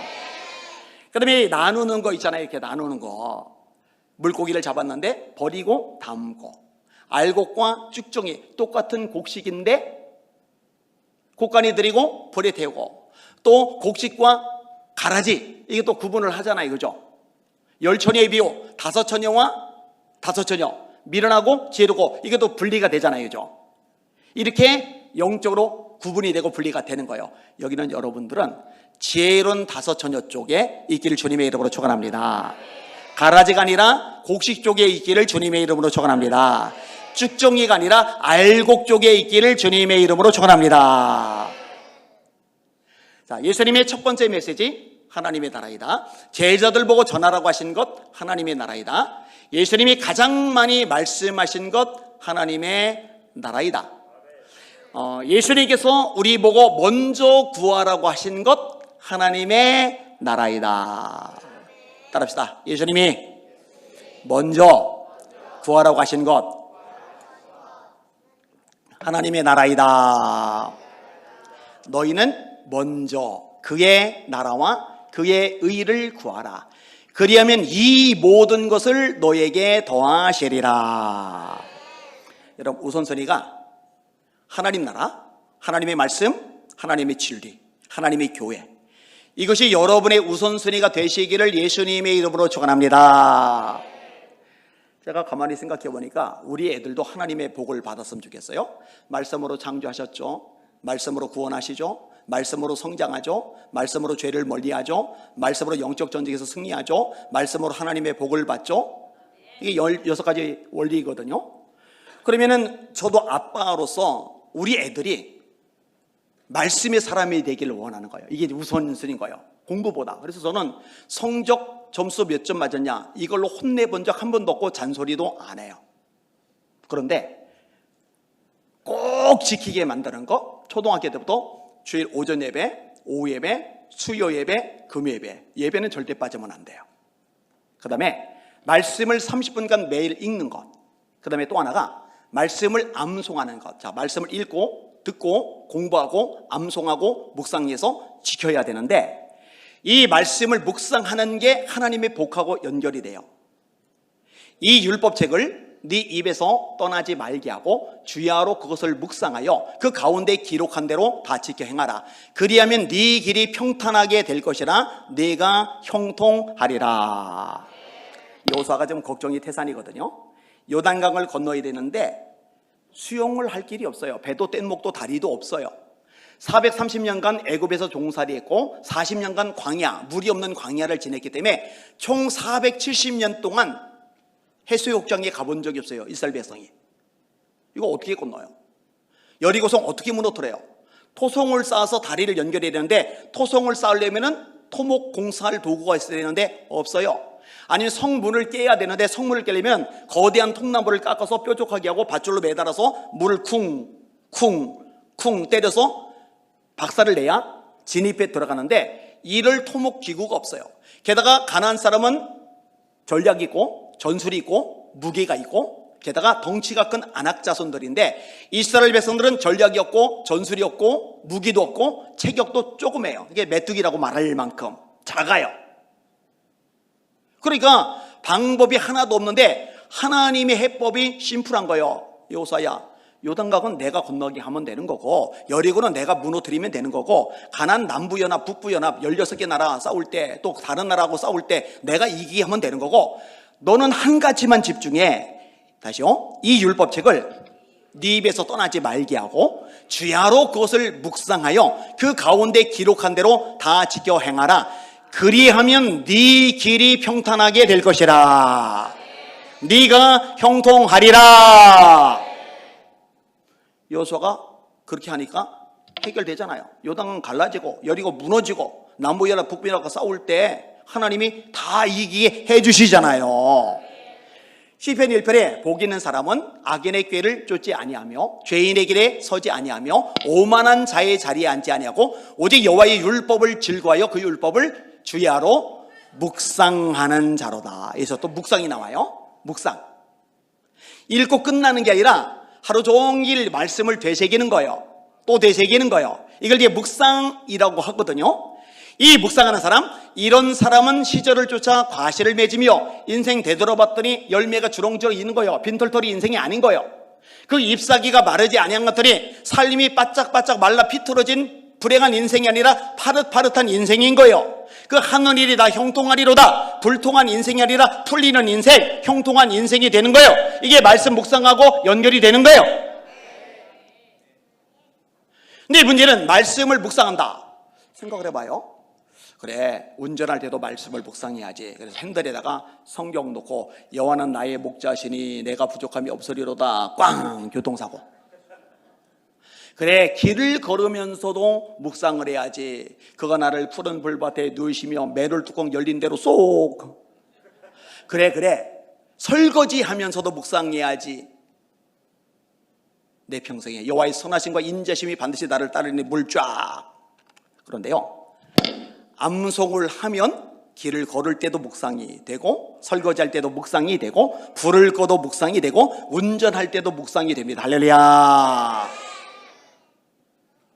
그다음에 나누는 거 있잖아요. 이렇게 나누는 거. 물고기를 잡았는데 버리고 담고, 알곡과 쭉정이 똑같은 곡식인데 곡간이 들이고 불에 태우고, 또 곡식과 가라지, 이게 또 구분을 하잖아요. 그죠? 10처녀의 비유, 5처녀와 5처녀, 미련하고 지혜롭고, 이게 또 분리가 되잖아요. 그죠? 이렇게 영적으로 구분이 되고 분리가 되는 거예요. 여기는 여러분들은 지혜로운 5처녀 쪽에 있기를 주님의 이름으로 축원합니다. 가라지가 아니라 곡식 쪽에 있기를 주님의 이름으로 축원합니다. 쭉정이가 아니라 알곡 쪽에 있기를 주님의 이름으로 축원합니다. 자, 예수님의 첫 번째 메시지, 하나님의 나라이다. 제자들 보고 전하라고 하신 것, 하나님의 나라이다. 예수님이 가장 많이 말씀하신 것, 하나님의 나라이다. 예수님께서 우리 보고 먼저 구하라고 하신 것, 하나님의 나라이다. 따라합시다. 예수님이 먼저 구하라고 하신 것, 하나님의 나라이다. 너희는 먼저 그의 나라와 그의 의를 구하라. 그리하면 이 모든 것을 너에게 더하시리라. 여러분, 우선순위가 하나님 나라, 하나님의 말씀, 하나님의 진리, 하나님의 교회, 이것이 여러분의 우선순위가 되시기를 예수님의 이름으로 축원합니다. 제가 가만히 생각해 보니까 우리 애들도 하나님의 복을 받았으면 좋겠어요. 말씀으로 창조하셨죠. 말씀으로 구원하시죠. 말씀으로 성장하죠. 말씀으로 죄를 멀리하죠. 말씀으로 영적 전쟁에서 승리하죠. 말씀으로 하나님의 복을 받죠. 이게 16가지 원리거든요. 그러면은 저도 아빠로서 우리 애들이 말씀의 사람이 되기를 원하는 거예요. 이게 우선순위인 거예요. 공부보다. 그래서 저는 성적 점수 몇 점 맞았냐, 이걸로 혼내본 적 한 번도 없고 잔소리도 안 해요. 그런데 꼭 지키게 만드는 거, 초등학교 때부터 주일 오전 예배, 오후 예배, 수요 예배, 금요 예배, 예배는 절대 빠지면 안 돼요. 그 다음에 말씀을 30분간 매일 읽는 것. 그 다음에 또 하나가 말씀을 암송하는 것. 자, 말씀을 읽고 듣고 공부하고 암송하고 묵상해서 지켜야 되는데, 이 말씀을 묵상하는 게 하나님의 복하고 연결이 돼요. 이 율법책을 네 입에서 떠나지 말게 하고 주야로 그것을 묵상하여 그 가운데 기록한 대로 다 지켜 행하라. 그리하면 네 길이 평탄하게 될 것이라 네가 형통하리라. 여호수아가 좀 걱정이 태산이거든요. 요단강을 건너야 되는데 수영을 할 길이 없어요. 배도 뗏목도 다리도 없어요. 430년간 애굽에서 종살이했고 40년간 광야, 물이 없는 광야를 지냈기 때문에 총 470년 동안 해수욕장에 가본 적이 없어요. 이스라엘 백성이. 이거 어떻게 건너요? 여리고성 어떻게 무너뜨려요? 토송을 쌓아서 다리를 연결해야 되는데 토송을 쌓으려면은 토목 공사할 도구가 있어야 되는데 없어요. 아니면 성문을 깨야 되는데 성문을 깨려면 거대한 통나무를 깎아서 뾰족하게 하고 밧줄로 매달아서 물을 쿵쿵쿵 때려서 박살을 내야 진입해 들어가는데 이를 토목 기구가 없어요. 게다가 가나안 사람은 전략이 있고 전술이 있고 무기가 있고 게다가 덩치가 큰 아낙 자손들인데 이스라엘 백성들은 전략이 없고 전술이 없고 무기도 없고 체격도 조그매요. 이게 메뚜기라고 말할 만큼 작아요. 그러니까 방법이 하나도 없는데 하나님의 해법이 심플한 거예요. 여호수아야, 요단강은 내가 건너게 하면 되는 거고 여리고는 내가 무너뜨리면 되는 거고 가나안 남부연합 북부연합 16개 나라 싸울 때 또 다른 나라하고 싸울 때 내가 이기게 하면 되는 거고 너는 한 가지만 집중해. 다시요, 이 율법책을 네 입에서 떠나지 말게 하고 주야로 그것을 묵상하여 그 가운데 기록한 대로 다 지켜 행하라. 그리하면 네 길이 평탄하게 될 것이라. 네가 형통하리라. 여호수아가 그렇게 하니까 해결되잖아요. 요단은 갈라지고 여리고 무너지고 남부연합 북부연합과 싸울 때 하나님이 다 이기게 해주시잖아요. 시편 1편에 복 있는 사람은 악인의 꾀를 쫓지 아니하며 죄인의 길에 서지 아니하며 오만한 자의 자리에 앉지 아니하고 오직 여호와의 율법을 즐거워하여 그 율법을 주야로 묵상하는 자로다. 여기서 또 묵상이 나와요. 묵상. 읽고 끝나는 게 아니라 하루 종일 말씀을 되새기는 거예요. 또 되새기는 거예요. 이걸 이제 묵상이라고 하거든요. 이 묵상하는 사람, 이런 사람은 시절을 쫓아 과실을 맺으며 인생 되돌아봤더니 열매가 주렁주렁 있는 거예요. 빈털털이 인생이 아닌 거예요. 그 잎사귀가 마르지 아니한 것들이 삶이 바짝바짝 말라 비틀어진 불행한 인생이 아니라 파릇파릇한 인생인 거예요. 그 하는 일이 다 형통하리로다. 불통한 인생이 아니라 풀리는 인생, 형통한 인생이 되는 거예요. 이게 말씀 묵상하고 연결이 되는 거예요. 근데 문제는 말씀을 묵상한다. 생각을 해봐요. 그래, 운전할 때도 말씀을 묵상해야지. 그래서 핸들에다가 성경 놓고 여호와는 나의 목자시니 내가 부족함이 없으리로다. 꽝! 교통사고. 그래, 길을 걸으면서도 묵상을 해야지. 그가 나를 푸른 불밭에 누이시며 매를 뚜껑 열린 대로 쏙. 그래, 설거지하면서도 묵상해야지. 내 평생에 여호와의 선하심과 인자심이 반드시 나를 따르니 물 쫙. 그런데요, 암송을 하면 길을 걸을 때도 묵상이 되고 설거지할 때도 묵상이 되고 불을 꺼도 묵상이 되고 운전할 때도 묵상이 됩니다. 할렐루야.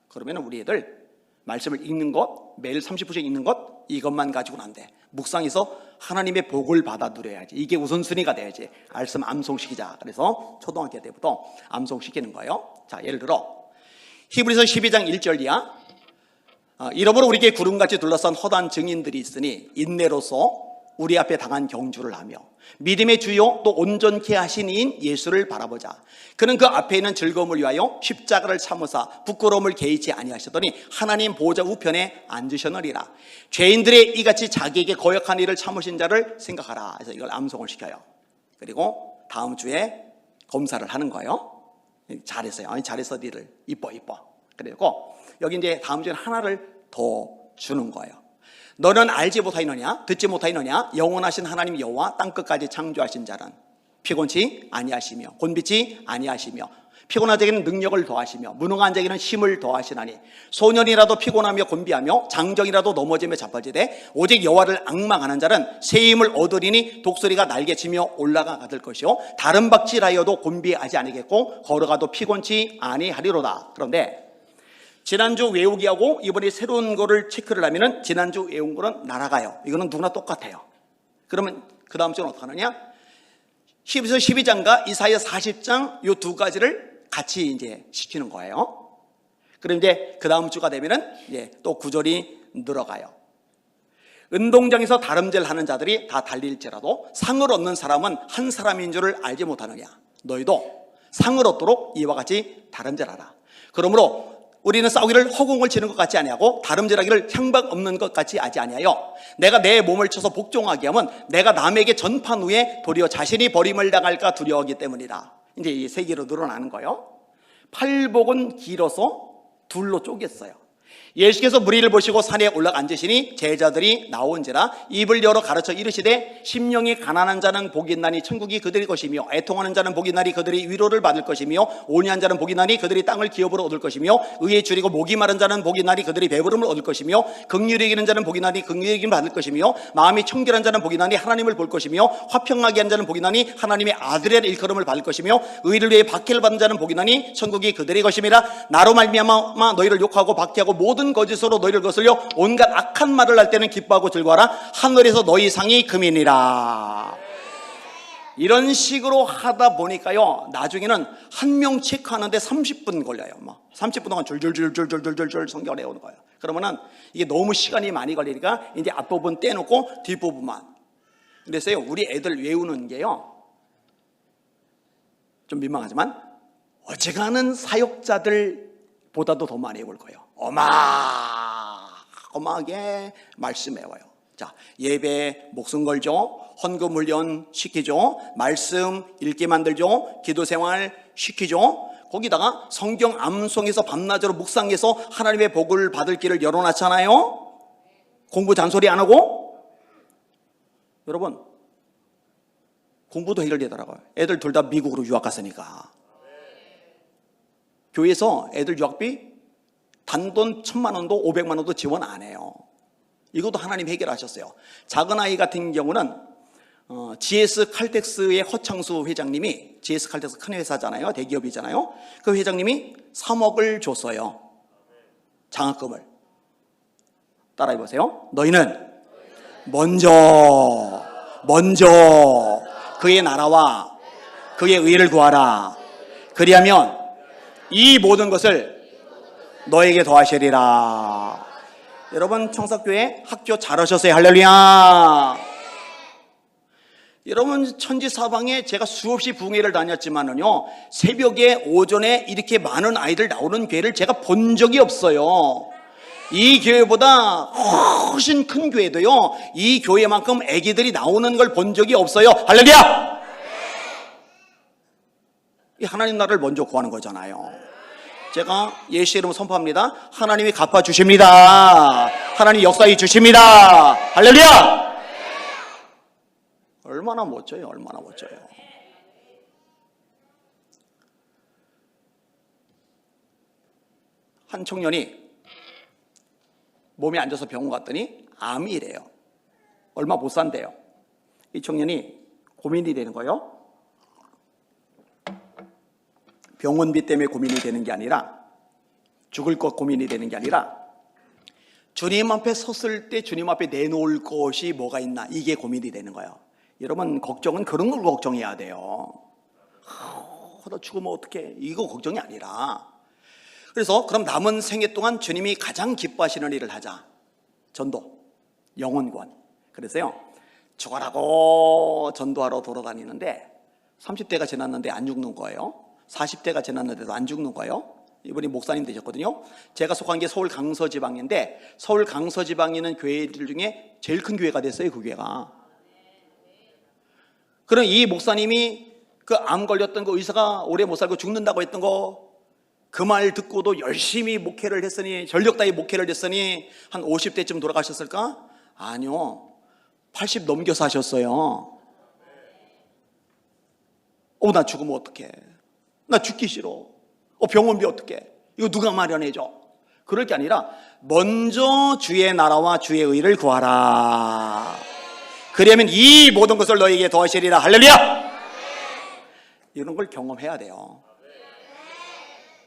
그러면 우리 애들 말씀을 읽는 것, 매일 30분씩 읽는 것, 이것만 가지고는 안 돼. 묵상해서 하나님의 복을 받아 누려야지. 이게 우선순위가 돼야지. 말씀 암송시키자. 그래서 초등학교 때부터 암송시키는 거예요. 자, 예를 들어 히브리서 12장 1절 이하, 이러므로 우리에게 구름같이 둘러싼 허다한 증인들이 있으니 인내로서 우리 앞에 당한 경주를 하며 믿음의 주요 또 온전케 하신 이인 예수를 바라보자. 그는 그 앞에 있는 즐거움을 위하여 십자가를 참으사 부끄러움을 개의치 아니하시더니 하나님 보좌 우편에 앉으셨느니라. 죄인들의 이같이 자기에게 거역한 일을 참으신 자를 생각하라. 그래서 이걸 암송을 시켜요. 그리고 다음 주에 검사를 하는 거예요. 잘했어요. 아니, 잘했어, 니들. 이뻐. 그리고 여기 이제 다음 주에 하나를 더 주는 거예요. 너는 알지 못하였느냐? 듣지 못하였느냐? 영원하신 하나님 여호와 땅끝까지 창조하신 자는 피곤치 아니하시며 곤비치 아니하시며 피곤한 자에게는 능력을 더하시며 무능한 자에게는 힘을 더하시나니 소년이라도 피곤하며 곤비하며 장정이라도 넘어지며 자빠지되 오직 여호와를 앙망하는 자는 새 힘을 얻으리니 독수리가 날개치며 올라가될 것이요 다른 박질하여도 곤비하지 아니겠고 걸어가도 피곤치 아니하리로다. 그런데 지난주 외우기하고 이번에 새로운 거를 체크를 하면은 지난주 외운 거는 날아가요. 이거는 누구나 똑같아요. 그러면 그 다음 주는 어떻게 하느냐? 히브리서 12장과 이사야 40장 요 두 가지를 같이 이제 시키는 거예요. 그럼 이제 그 다음 주가 되면은 또 구절이 늘어가요. 운동장에서 다름질 하는 자들이 다 달릴지라도 상을 얻는 사람은 한 사람인 줄을 알지 못하느냐? 너희도 상을 얻도록 이와 같이 다름질하라. 그러므로 우리는 싸우기를 허공을 치는 것 같지 아니하고 다름질하기를 향방 없는 것 같이 하지 아니하여 내가 내 몸을 쳐서 복종하게 하면 내가 남에게 전판 후에 도리어 자신이 버림을 당할까 두려워하기 때문이다. 이제 이 세 개로 늘어나는 거예요. 팔복은 길어서 둘로 쪼갰어요. 예수께서 무리를 보시고 산에 올라 앉으시니 제자들이 나온지라 입을 열어 가르쳐 이르시되 심령이 가난한 자는 복이 있나니 천국이 그들의 것이며 애통하는 자는 복이 있나니 그들이 위로를 받을 것이며 온유한 자는 복이 있나니 그들이 땅을 기업으로 얻을 것이며 의에 줄이고 목이 마른 자는 복이 있나니 그들이 배부름을 얻을 것이며 긍휼히 여기는 자는 복이 있나니 긍휼히 여김을 받을 것이며 마음이 청결한 자는 복이 있나니 하나님을 볼 것이며 화평하게 한 자는 복이 있나니 하나님의 아들의 일컬음을 받을 것이며 의를 위해 박해를 받는 자는 복이 있나니 천국이 그들의 것임이라. 나로 말미암아 너희를 욕하고 박해하고 모든 거짓으로 너희를 거슬려 온갖 악한 말을 할 때는 기뻐하고 즐거워하라. 하늘에서 너희 상이 금이니라. 이런 식으로 하다 보니까요, 나중에는 한 명 체크하는데 30분 걸려요. 30분 동안 줄줄줄줄줄줄줄 성경을 외우는 거예요. 그러면은 이게 너무 시간이 많이 걸리니까 이제 앞부분 떼놓고 뒷부분만. 그래서요, 우리 애들 외우는 게요, 좀 민망하지만 어지간한 사역자들보다도 더 많이 외울 거예요. 어마어마하게 말씀 외워요. 자, 예배 목숨 걸죠. 헌금 훈련 시키죠. 말씀 읽게 만들죠. 기도 생활 시키죠. 거기다가 성경 암송해서 밤낮으로 묵상해서 하나님의 복을 받을 길을 열어놨잖아요. 공부 잔소리 안 하고. 여러분, 공부도 해결되더라고요. 애들 둘 다 미국으로 유학 갔으니까. 교회에서 애들 유학비 단돈 1,000만 원도 500만 원도 지원 안 해요. 이것도 하나님 해결하셨어요. 작은 아이 같은 경우는 GS 칼텍스의 허창수 회장님이, GS 칼텍스 큰 회사잖아요. 대기업이잖아요. 그 회장님이 3억을 줬어요. 장학금을. 따라해보세요. 너희는 먼저 그의 나라와 그의 의를 구하라. 그리하면 이 모든 것을 너에게 더하시리라. 여러분, 청사교회 학교 잘하셨어요. 할렐루야. 여러분, 천지사방에 제가 수없이 부흥회를 다녔지만은요, 새벽에 오전에 이렇게 많은 아이들 나오는 교회를 제가 본 적이 없어요. 이 교회보다 훨씬 큰 교회도요, 이 교회만큼 아기들이 나오는 걸 본 적이 없어요. 할렐루야. 이 하나님 나라를 먼저 구하는 거잖아요. 제가 예수의 이름으로 선포합니다. 하나님이 갚아주십니다. 하나님 역사해 주십니다. 할렐루야. 얼마나 멋져요. 얼마나 멋져요. 한 청년이 몸이 안 좋아서 병원 갔더니 암이래요. 얼마 못 산대요. 이 청년이 고민이 되는 거예요. 병원비 때문에 고민이 되는 게 아니라, 죽을 것 고민이 되는 게 아니라, 주님 앞에 섰을 때 주님 앞에 내놓을 것이 뭐가 있나, 이게 고민이 되는 거예요. 여러분, 걱정은 그런 걸 걱정해야 돼요. 나 죽으면 어떡해, 이거 걱정이 아니라, 그래서 그럼 남은 생애 동안 주님이 가장 기뻐하시는 일을 하자. 전도, 영혼권. 그래서요, 죽어라고 전도하러 돌아다니는데 30대가 지났는데 안 죽는 거예요. 40대가 지났는데도 안 죽는 거예요. 이분이 목사님 되셨거든요. 제가 속한 게 서울 강서지방인데, 서울 강서지방에 있는 교회들 중에 제일 큰 교회가 됐어요. 그 교회가. 그럼 이 목사님이 그 암 걸렸던 그 의사가 오래 못 살고 죽는다고 했던 거, 그 말 듣고도 열심히 목회를 했으니, 전력 다해 목회를 했으니 한 50대쯤 돌아가셨을까? 아니요, 80 넘겨서 하셨어요. 나 죽으면 어떡해, 나 죽기 싫어, 병원비 어떡해, 이거 누가 마련해줘? 그럴 게 아니라 먼저 주의 나라와 주의 의를 구하라. 그러면 이 모든 것을 너에게 더하시리라. 할렐루야. 이런 걸 경험해야 돼요.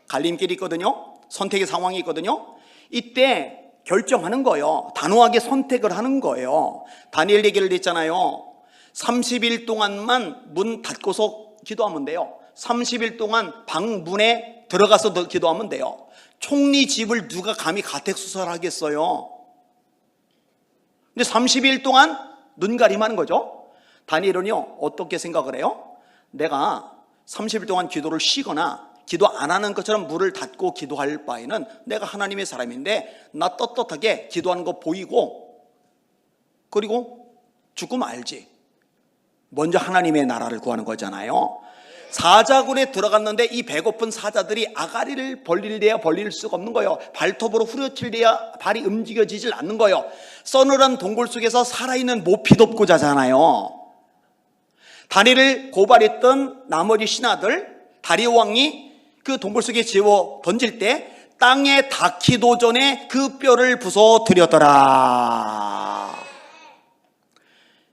갈림길이 있거든요. 선택의 상황이 있거든요. 이때 결정하는 거예요. 단호하게 선택을 하는 거예요. 다니엘 얘기를 했잖아요. 30일 동안만 문 닫고서 기도하면 돼요. 30일 동안 방 문에 들어가서 기도하면 돼요. 총리 집을 누가 감히 가택수설하겠어요? 근데 30일 동안 눈 가림하는 거죠. 다니엘은요, 어떻게 생각을 해요? 내가 30일 동안 기도를 쉬거나 기도 안 하는 것처럼 문을 닫고 기도할 바에는 내가 하나님의 사람인데 나 떳떳하게 기도하는 거 보이고, 그리고 죽고 말지. 먼저 하나님의 나라를 구하는 거잖아요. 사자굴에 들어갔는데 이 배고픈 사자들이 아가리를 벌릴래야 벌릴 수가 없는 거예요. 발톱으로 후려칠래야 발이 움직여지질 않는 거예요. 서늘한 동굴 속에서 살아있는 모피 덮고 자잖아요. 다리를 고발했던 나머지 신하들, 다리오 왕이 그 동굴 속에 집어 던질 때 땅에 닿기도 전에 그 뼈를 부숴뜨렸더라.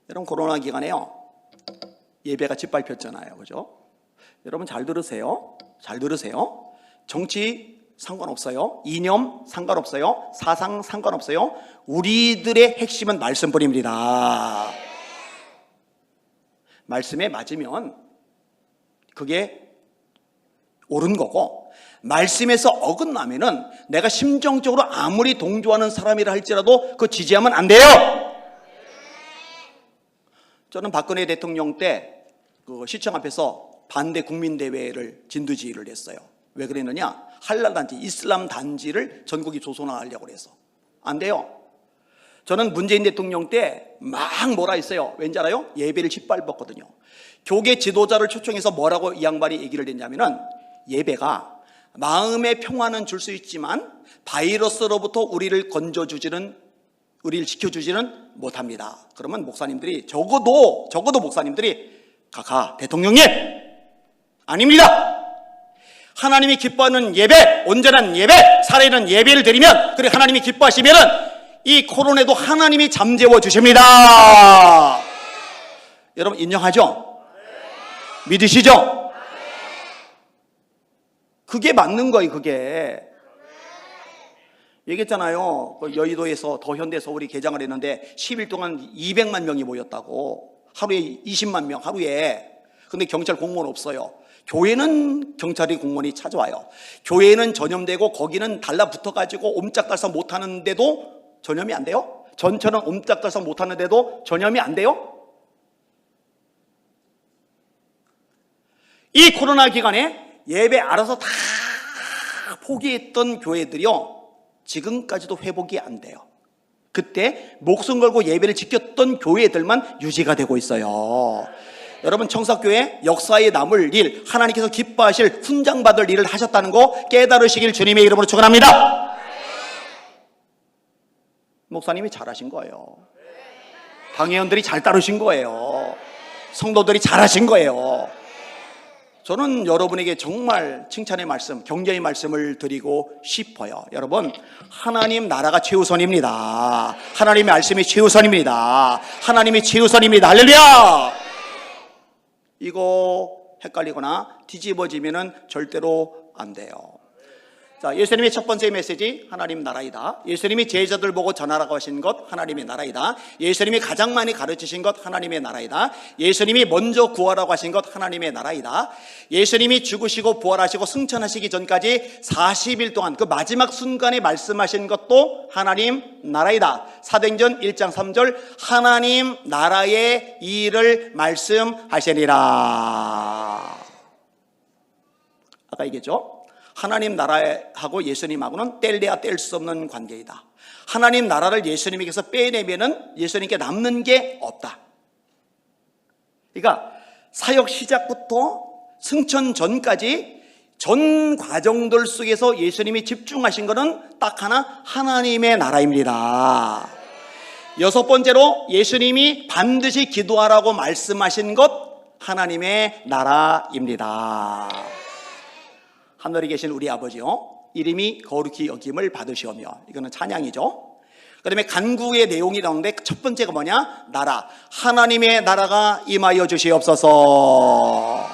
여러분, 코로나 기간에요, 예배가 짓밟혔잖아요. 그죠? 여러분 잘 들으세요. 잘 들으세요. 정치 상관없어요. 이념 상관없어요. 사상 상관없어요. 우리들의 핵심은 말씀뿐입니다. 말씀에 맞으면 그게 옳은 거고, 말씀에서 어긋나면은 내가 심정적으로 아무리 동조하는 사람이라 할지라도 그 지지하면 안 돼요. 저는 박근혜 대통령 때 그 시청 앞에서 반대 국민대회를 진두지휘를 했어요. 왜 그랬느냐? 할랄 단지, 이슬람 단지를 전국이 조성하려고 그래서 안 돼요. 저는 문재인 대통령 때 막 뭐라 했어요. 왠지 알아요? 예배를 짓밟았거든요. 교계 지도자를 초청해서 뭐라고 이 양반이 얘기를 했냐면은, 예배가 마음의 평화는 줄 수 있지만 바이러스로부터 우리를 지켜주지는 못합니다. 그러면 목사님들이 적어도 목사님들이 가 대통령님, 아닙니다. 하나님이 기뻐하는 예배, 온전한 예배, 살아있는 예배를 드리면, 그래 하나님이 기뻐하시면은 이 코로나도 하나님이 잠재워 주십니다. 여러분 인정하죠? 믿으시죠? 그게 맞는 거예요. 그게 얘기했잖아요. 여의도에서 더현대 서울이 개장을 했는데 10일 동안 200만 명이 모였다고. 하루에 20만 명 하루에. 근데 경찰 공무원 없어요. 교회는 경찰이 공무원이 찾아와요. 교회는 전염되고 거기는 달라붙어가지고 옴짝달싹 못하는데도 전염이 안 돼요? 전처럼 옴짝달싹 못하는데도 전염이 안 돼요? 이 코로나 기간에 예배 알아서 다 포기했던 교회들이요, 지금까지도 회복이 안 돼요. 그때 목숨 걸고 예배를 지켰던 교회들만 유지가 되고 있어요. 여러분, 청사교회 역사에 남을 일, 하나님께서 기뻐하실 훈장받을 일을 하셨다는 거 깨달으시길 주님의 이름으로 축원합니다. 목사님이 잘하신 거예요. 당회원들이 잘 따르신 거예요. 성도들이 잘하신 거예요. 저는 여러분에게 정말 칭찬의 말씀, 격려의 말씀을 드리고 싶어요. 여러분, 하나님 나라가 최우선입니다. 하나님의 말씀이 최우선입니다. 하나님이 최우선입니다. 할렐루야! 이거 헷갈리거나 뒤집어지면은 절대로 안 돼요. 자, 예수님의 첫 번째 메시지, 하나님 나라이다. 예수님이 제자들 보고 전하라고 하신 것, 하나님의 나라이다. 예수님이 가장 많이 가르치신 것, 하나님의 나라이다. 예수님이 먼저 구하라고 하신 것, 하나님의 나라이다. 예수님이 죽으시고 부활하시고 승천하시기 전까지 40일 동안 그 마지막 순간에 말씀하신 것도 하나님 나라이다. 사도행전 1장 3절, 하나님 나라의 일을 말씀하시니라. 아까 얘기했죠? 하나님 나라하고 예수님하고는 뗄래야 뗄 수 없는 관계이다. 하나님 나라를 예수님에게서 빼내면은 예수님께 남는 게 없다. 그러니까 사역 시작부터 승천 전까지 전 과정들 속에서 예수님이 집중하신 것은 딱 하나, 하나님의 나라입니다. 여섯 번째로 예수님이 반드시 기도하라고 말씀하신 것, 하나님의 나라입니다. 하늘에 계신 우리 아버지요, 이름이 거룩히 여김을 받으시오며. 이거는 찬양이죠. 그 다음에 간구의 내용이 나오는데 첫 번째가 뭐냐? 나라. 하나님의 나라가 임하여 주시옵소서.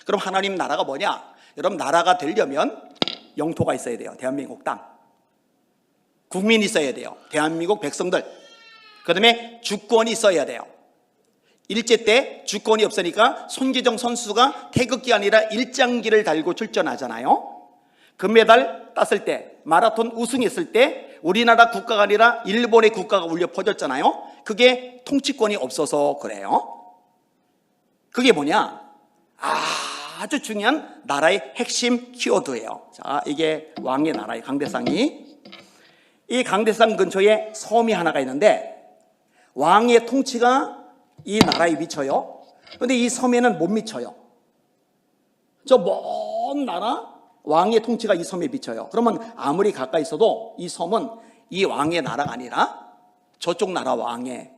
그럼 하나님 나라가 뭐냐? 여러분, 나라가 되려면 영토가 있어야 돼요. 대한민국 땅. 국민이 있어야 돼요. 대한민국 백성들. 그 다음에 주권이 있어야 돼요. 일제 때 주권이 없으니까 손기정 선수가 태극기 아니라 일장기를 달고 출전하잖아요. 금메달 땄을 때, 마라톤 우승했을 때 우리나라 국가가 아니라 일본의 국가가 울려 퍼졌잖아요. 그게 통치권이 없어서 그래요. 그게 뭐냐? 아주 중요한 나라의 핵심 키워드예요. 자, 이게 왕의 나라의 강대상이. 이 강대상 근처에 섬이 하나가 있는데 왕의 통치가 이 나라에 미쳐요. 그런데 이 섬에는 못 미쳐요. 저 먼 나라 왕의 통치가 이 섬에 비쳐요. 그러면 아무리 가까이 있어도 이 섬은 이 왕의 나라가 아니라 저쪽 나라 왕의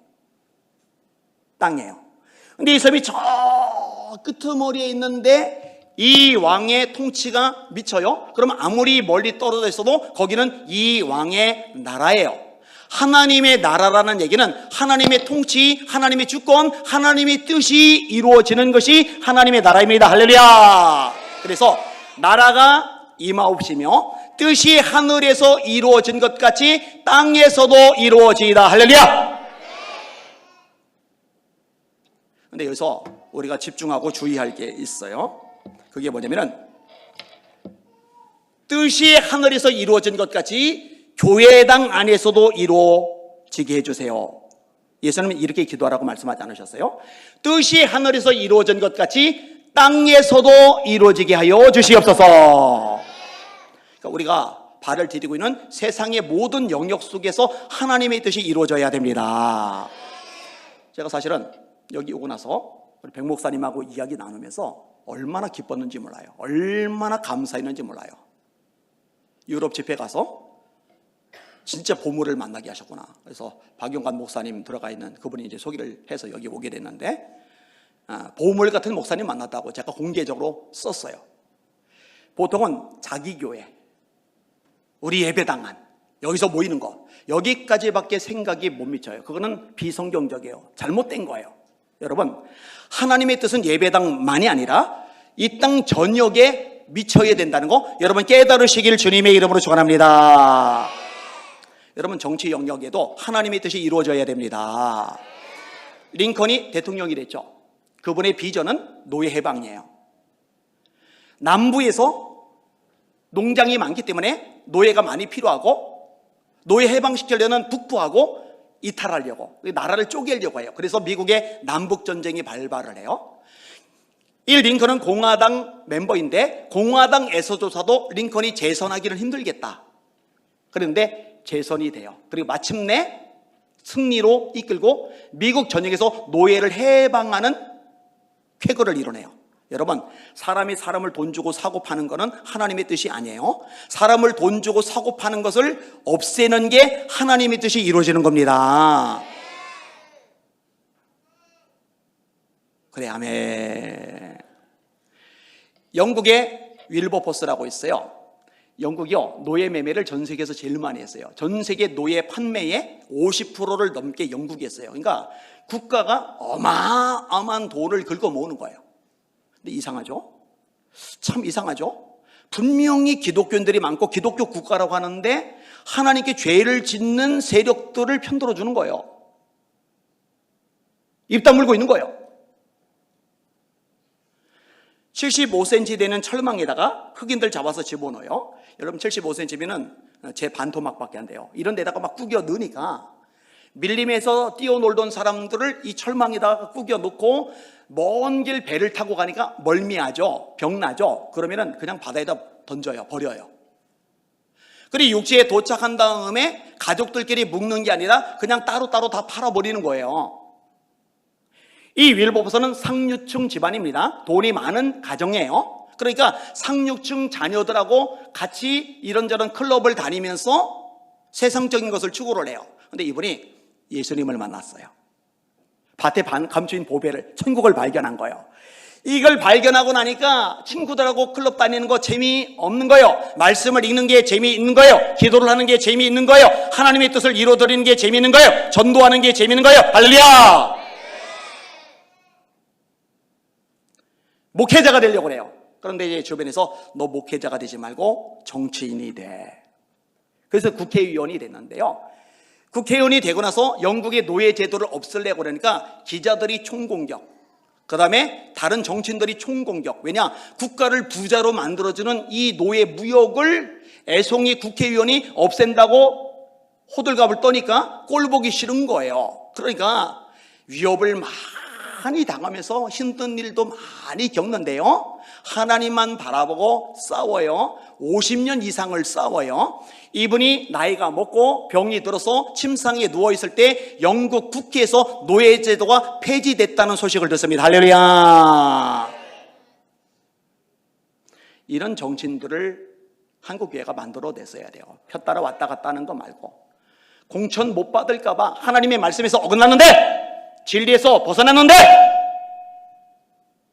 땅이에요. 근데 이 섬이 저 끄트머리에 있는데 이 왕의 통치가 미쳐요. 그러면 아무리 멀리 떨어져 있어도 거기는 이 왕의 나라예요. 하나님의 나라라는 얘기는 하나님의 통치, 하나님의 주권, 하나님의 뜻이 이루어지는 것이 하나님의 나라입니다. 할렐루야. 그래서 나라가 임하옵시며 뜻이 하늘에서 이루어진 것 같이 땅에서도 이루어지이다. 할렐루야. 근데 여기서 우리가 집중하고 주의할 게 있어요. 그게 뭐냐면은 뜻이 하늘에서 이루어진 것 같이 교회당 안에서도 이루어지게 해주세요. 예수님은 이렇게 기도하라고 말씀하지 않으셨어요? 뜻이 하늘에서 이루어진 것 같이 땅에서도 이루어지게 하여 주시옵소서. 그러니까 우리가 발을 디디고 있는 세상의 모든 영역 속에서 하나님의 뜻이 이루어져야 됩니다. 제가 사실은 여기 오고 나서 우리 백 목사님하고 이야기 나누면서 얼마나 기뻤는지 몰라요. 얼마나 감사했는지 몰라요. 유럽 집회 가서 진짜 보물을 만나게 하셨구나. 그래서 박용관 목사님 들어가 있는 그분이 이제 소개를 해서 여기 오게 됐는데, 보물 같은 목사님 만났다고 제가 공개적으로 썼어요. 보통은 자기 교회, 우리 예배당안, 여기서 모이는 거, 여기까지밖에 생각이 못 미쳐요. 그거는 비성경적이에요. 잘못된 거예요. 여러분, 하나님의 뜻은 예배당만이 아니라 이 땅 전역에 미쳐야 된다는 거 여러분 깨달으시길 주님의 이름으로 축원합니다. 여러분, 정치 영역에도 하나님의 뜻이 이루어져야 됩니다. 링컨이 대통령이 됐죠. 그분의 비전은 노예 해방이에요. 남부에서 농장이 많기 때문에 노예가 많이 필요하고 노예 해방시키려는 북부하고 이탈하려고 나라를 쪼개려고 해요. 그래서 미국의 남북전쟁이 발발을 해요. 이 링컨은 공화당 멤버인데 공화당에서조차도 링컨이 재선하기는 힘들겠다. 그런데 재선이 돼요. 그리고 마침내 승리로 이끌고 미국 전역에서 노예를 해방하는 쾌거를 이뤄내요. 여러분, 사람이 사람을 돈 주고 사고 파는 것은 하나님의 뜻이 아니에요. 사람을 돈 주고 사고 파는 것을 없애는 게 하나님의 뜻이 이루어지는 겁니다. 그래, 아멘. 영국에 윌버포스라고 있어요. 영국이요, 노예 매매를 전 세계에서 제일 많이 했어요. 전 세계 노예 판매의 50%를 넘게 영국이 했어요. 그러니까 국가가 어마어마한 돈을 긁어 모으는 거예요. 근데 이상하죠? 참 이상하죠? 분명히 기독교인들이 많고 기독교 국가라고 하는데 하나님께 죄를 짓는 세력들을 편들어 주는 거예요. 입 다물고 있는 거예요. 75cm 되는 철망에다가 흑인들 잡아서 집어넣어요. 여러분, 75cm면 제 반토막밖에 안 돼요. 이런 데다가 막 구겨 넣으니까 밀림에서 뛰어놀던 사람들을 이 철망에다가 구겨 넣고 먼 길 배를 타고 가니까 멀미하죠. 병나죠. 그러면은 그냥 바다에다 던져요. 버려요. 그리고 육지에 도착한 다음에 가족들끼리 묵는 게 아니라 그냥 따로따로 다 팔아버리는 거예요. 이 윌버포스는 상류층 집안입니다. 돈이 많은 가정이에요. 그러니까 상류층 자녀들하고 같이 이런저런 클럽을 다니면서 세상적인 것을 추구를 해요. 근데 이분이 예수님을 만났어요. 밭에 감추인 보배를, 천국을 발견한 거예요. 이걸 발견하고 나니까 친구들하고 클럽 다니는 거 재미없는 거예요. 말씀을 읽는 게 재미있는 거예요. 기도를 하는 게 재미있는 거예요. 하나님의 뜻을 이루어드리는 게 재미있는 거예요. 전도하는 게 재미있는 거예요. 할렐루야! 목회자가 되려고 그래요. 그런데 이제 주변에서 너 목회자가 되지 말고 정치인이 돼. 그래서 국회의원이 됐는데요. 국회의원이 되고 나서 영국의 노예 제도를 없애려고 그러니까 기자들이 총공격, 그 다음에 다른 정치인들이 총공격. 왜냐? 국가를 부자로 만들어주는 이 노예 무역을 애송이 국회의원이 없앤다고 호들갑을 떠니까 꼴보기 싫은 거예요. 그러니까 위협을 많이 당하면서 힘든 일도 많이 겪는데요. 하나님만 바라보고 싸워요. 50년 이상을 싸워요. 이분이 나이가 먹고 병이 들어서 침상에 누워있을 때 영국 국회에서 노예제도가 폐지됐다는 소식을 듣습니다. 할렐루야. 이런 정신들을 한국교회가 만들어냈어야 돼요. 표 따라 왔다 갔다 하는 거 말고. 공천 못 받을까 봐 하나님의 말씀에서 어긋났는데, 진리에서 벗어났는데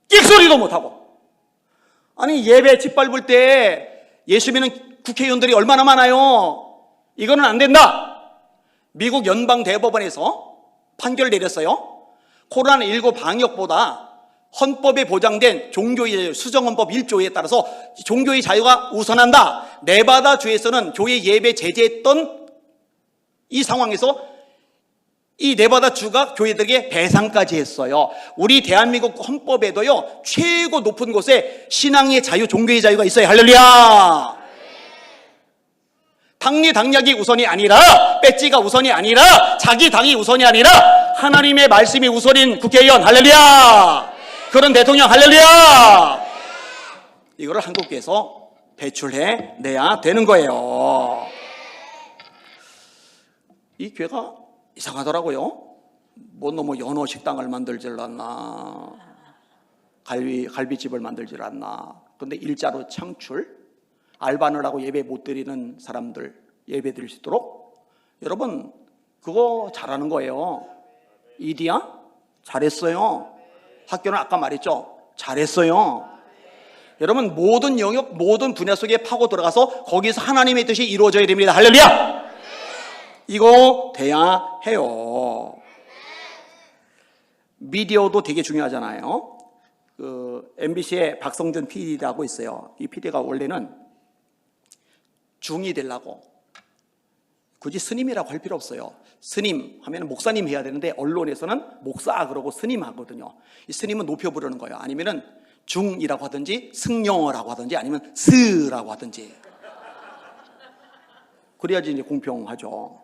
끽소리도 못하고. 아니, 예배 짓밟을 때 예수 믿는 국회의원들이 얼마나 많아요. 이거는 안 된다. 미국 연방대법원에서 판결을 내렸어요. 코로나19 방역보다 헌법에 보장된 종교의 자유, 수정헌법 1조에 따라서 종교의 자유가 우선한다. 네바다 주에서는 교회 예배 제재했던 이 상황에서 이 네바다 주가 교회들에게 배상까지 했어요. 우리 대한민국 헌법에도요, 최고 높은 곳에 신앙의 자유, 종교의 자유가 있어요. 할렐루야. 당리당략이 우선이 아니라, 배지가 우선이 아니라, 자기 당이 우선이 아니라 하나님의 말씀이 우선인 국회의원. 할렐루야. 그런 대통령. 할렐루야. 이거를 한국교회에서 배출해 내야 되는 거예요. 이 교회가 이상하더라고요. 뭐 너무 연어 식당을 만들질 않나, 갈비집을 만들질 않나. 그런데 일자로 창출, 알바를 하고 예배 못 드리는 사람들 예배 드릴 수 있도록. 여러분, 그거 잘하는 거예요. 이디야? 잘했어요. 학교는 아까 말했죠. 잘했어요. 여러분, 모든 영역, 모든 분야 속에 파고 들어가서 거기서 하나님의 뜻이 이루어져야 됩니다. 할렐루야. 이거 돼야 해요. 미디어도 되게 중요하잖아요. MBC의 박성준 PD라고 있어요. 이 PD가 원래는 중이 되려고, 굳이 스님이라고 할 필요 없어요. 스님 하면 목사님 해야 되는데 언론에서는 목사 그러고 스님 하거든요. 이 스님은 높여 부르는 거예요. 아니면은 중이라고 하든지 승려라고 하든지 아니면 스라고 하든지. 그래야지 이제 공평하죠.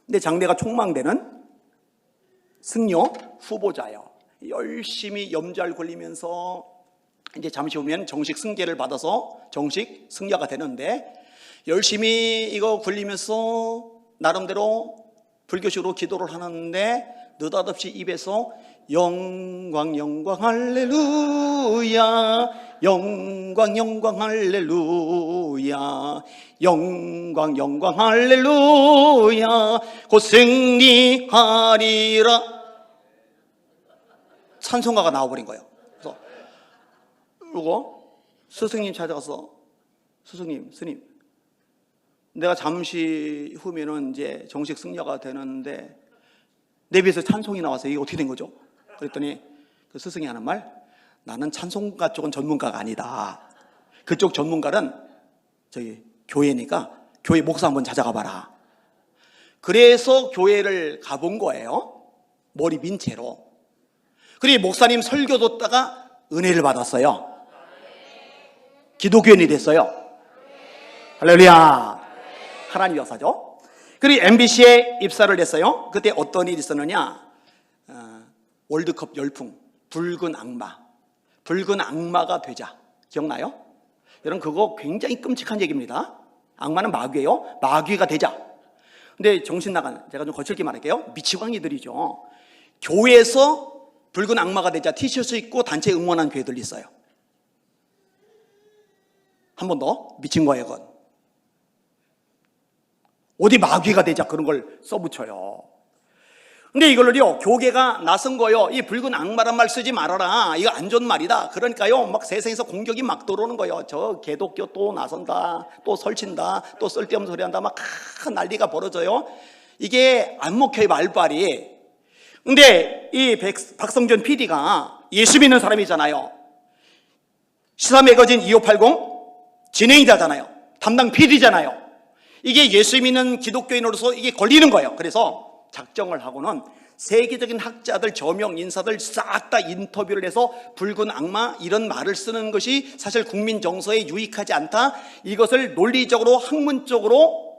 근데 장래가 촉망되는 승려 후보자예요. 열심히 염잘 걸리면서 이제 잠시 후면 정식 승계를 받아서 정식 승려가 되는데, 열심히 이거 굴리면서 나름대로 불교식으로 기도를 하는데 느닷없이 입에서 영광 영광 할렐루야, 영광 영광 할렐루야, 영광 영광 할렐루야, 곧 승리하리라 찬송가가 나와버린 거예요. 그래서 그리고 스승님 찾아가서, 스승님, 스님, 내가 잠시 후면은 이제 정식 승려가 되는데 내 입에서 찬송이 나와서 이게 어떻게 된 거죠? 그랬더니 그 스승이 하는 말, 나는 찬송가 쪽은 전문가가 아니다. 그쪽 전문가는 저기 교회니까 교회 목사 한번 찾아가 봐라. 그래서 교회를 가본 거예요. 머리 민 채로. 그리고 목사님 설교 듣다가 은혜를 받았어요. 기독교인이 됐어요. 할렐루야. 하나님 역사죠. 그리고 MBC에 입사를 했어요. 그때 어떤 일이 있었느냐, 월드컵 열풍, 붉은 악마가 되자. 기억나요? 여러분, 그거 굉장히 끔찍한 얘기입니다. 악마는 마귀예요. 마귀가 되자. 근데 정신 나간, 제가 좀 거칠게 말할게요. 미치광이들이죠. 교회에서 붉은 악마가 되자 티셔츠 입고 단체 응원한 교회들 있어요. 한 번 더, 미친 거예요, 그건. 어디 마귀가 되자 그런 걸 써붙여요. 근데 이걸로요, 교계가 나선 거예요. 이 붉은 악마란 말 쓰지 말아라. 이거 안 좋은 말이다. 그러니까요, 막 세상에서 공격이 막 들어오는 거예요. 저 개독교 또 나선다, 또 설친다, 또 쓸데없는 소리 한다, 막 큰 난리가 벌어져요. 이게 안 먹혀요, 말빨이. 근데 이 박성준 PD가 예수 믿는 사람이잖아요. 시사 매거진 2580 진행자잖아요. 담당 PD잖아요. 이게 예수 믿는 기독교인으로서 이게 걸리는 거예요. 그래서 작정을 하고는 세계적인 학자들, 저명 인사들 싹 다 인터뷰를 해서 붉은 악마 이런 말을 쓰는 것이 사실 국민 정서에 유익하지 않다. 이것을 논리적으로 학문적으로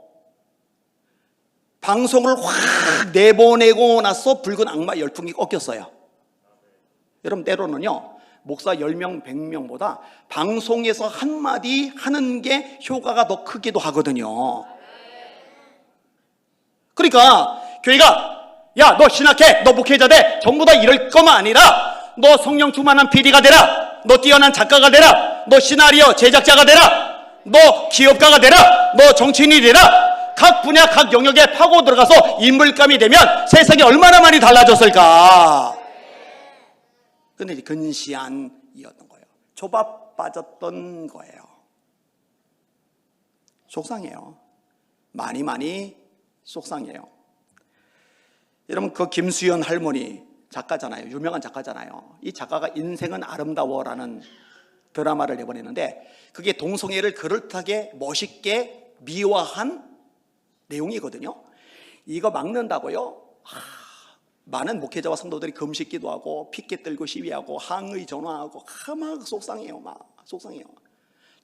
방송을 확 내보내고 나서 붉은 악마 열풍이 꺾였어요. 여러분, 때로는요, 목사 10명, 100명보다 방송에서 한마디 하는 게 효과가 더 크기도 하거든요. 그러니까 교회가, 야, 너 신학해, 너 목회자 돼, 전부 다 이럴 것만 아니라 너 성령 충만한 PD가 되라. 너 뛰어난 작가가 되라. 너 시나리오 제작자가 되라. 너 기업가가 되라. 너 정치인이 되라. 각 분야 각 영역에 파고 들어가서 인물감이 되면 세상이 얼마나 많이 달라졌을까. 근데 이제 근시안이었던 거예요. 조밥 빠졌던 거예요. 속상해요. 많이 속상해요. 여러분, 그 김수연 할머니 작가잖아요. 유명한 작가잖아요. 이 작가가 인생은 아름다워라는 드라마를 내보냈는데 그게 동성애를 그럴듯하게 멋있게 미화한 내용이거든요. 이거 막는다고요? 많은 목회자와 성도들이 금식 기도하고 피켓 들고 시위하고 항의 전화하고 막 속상해요. 막 속상해요.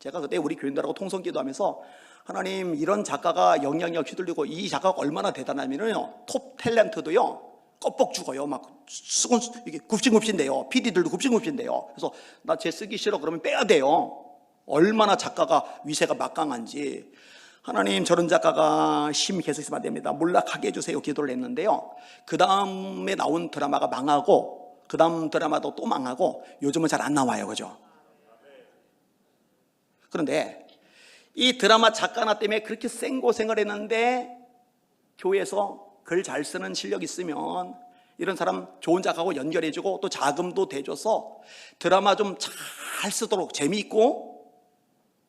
제가 그때 우리 교인들하고 통성 기도하면서 하나님, 이런 작가가 영향력 휘둘리고 이 작가가 얼마나 대단하면요, 톱 탤런트도요 껍벅 죽어요. 막 수건 이게 굽신굽신돼요. PD들도 굽신굽신돼요. 그래서 나 쟤 쓰기 싫어 그러면 빼야 돼요. 얼마나 작가가 위세가 막강한지. 하나님, 저런 작가가 힘 계속 있으면 안 됩니다. 몰락하게 해주세요. 기도를 했는데요. 그 다음에 나온 드라마가 망하고 그 다음 드라마도 또 망하고 요즘은 잘 안 나와요. 그죠? 그런데 이 드라마 작가 하나 때문에 그렇게 생고생을 했는데 교회에서 글 잘 쓰는 실력 있으면 이런 사람 좋은 작가하고 연결해주고 또 자금도 대줘서 드라마 좀 잘 쓰도록 재미있고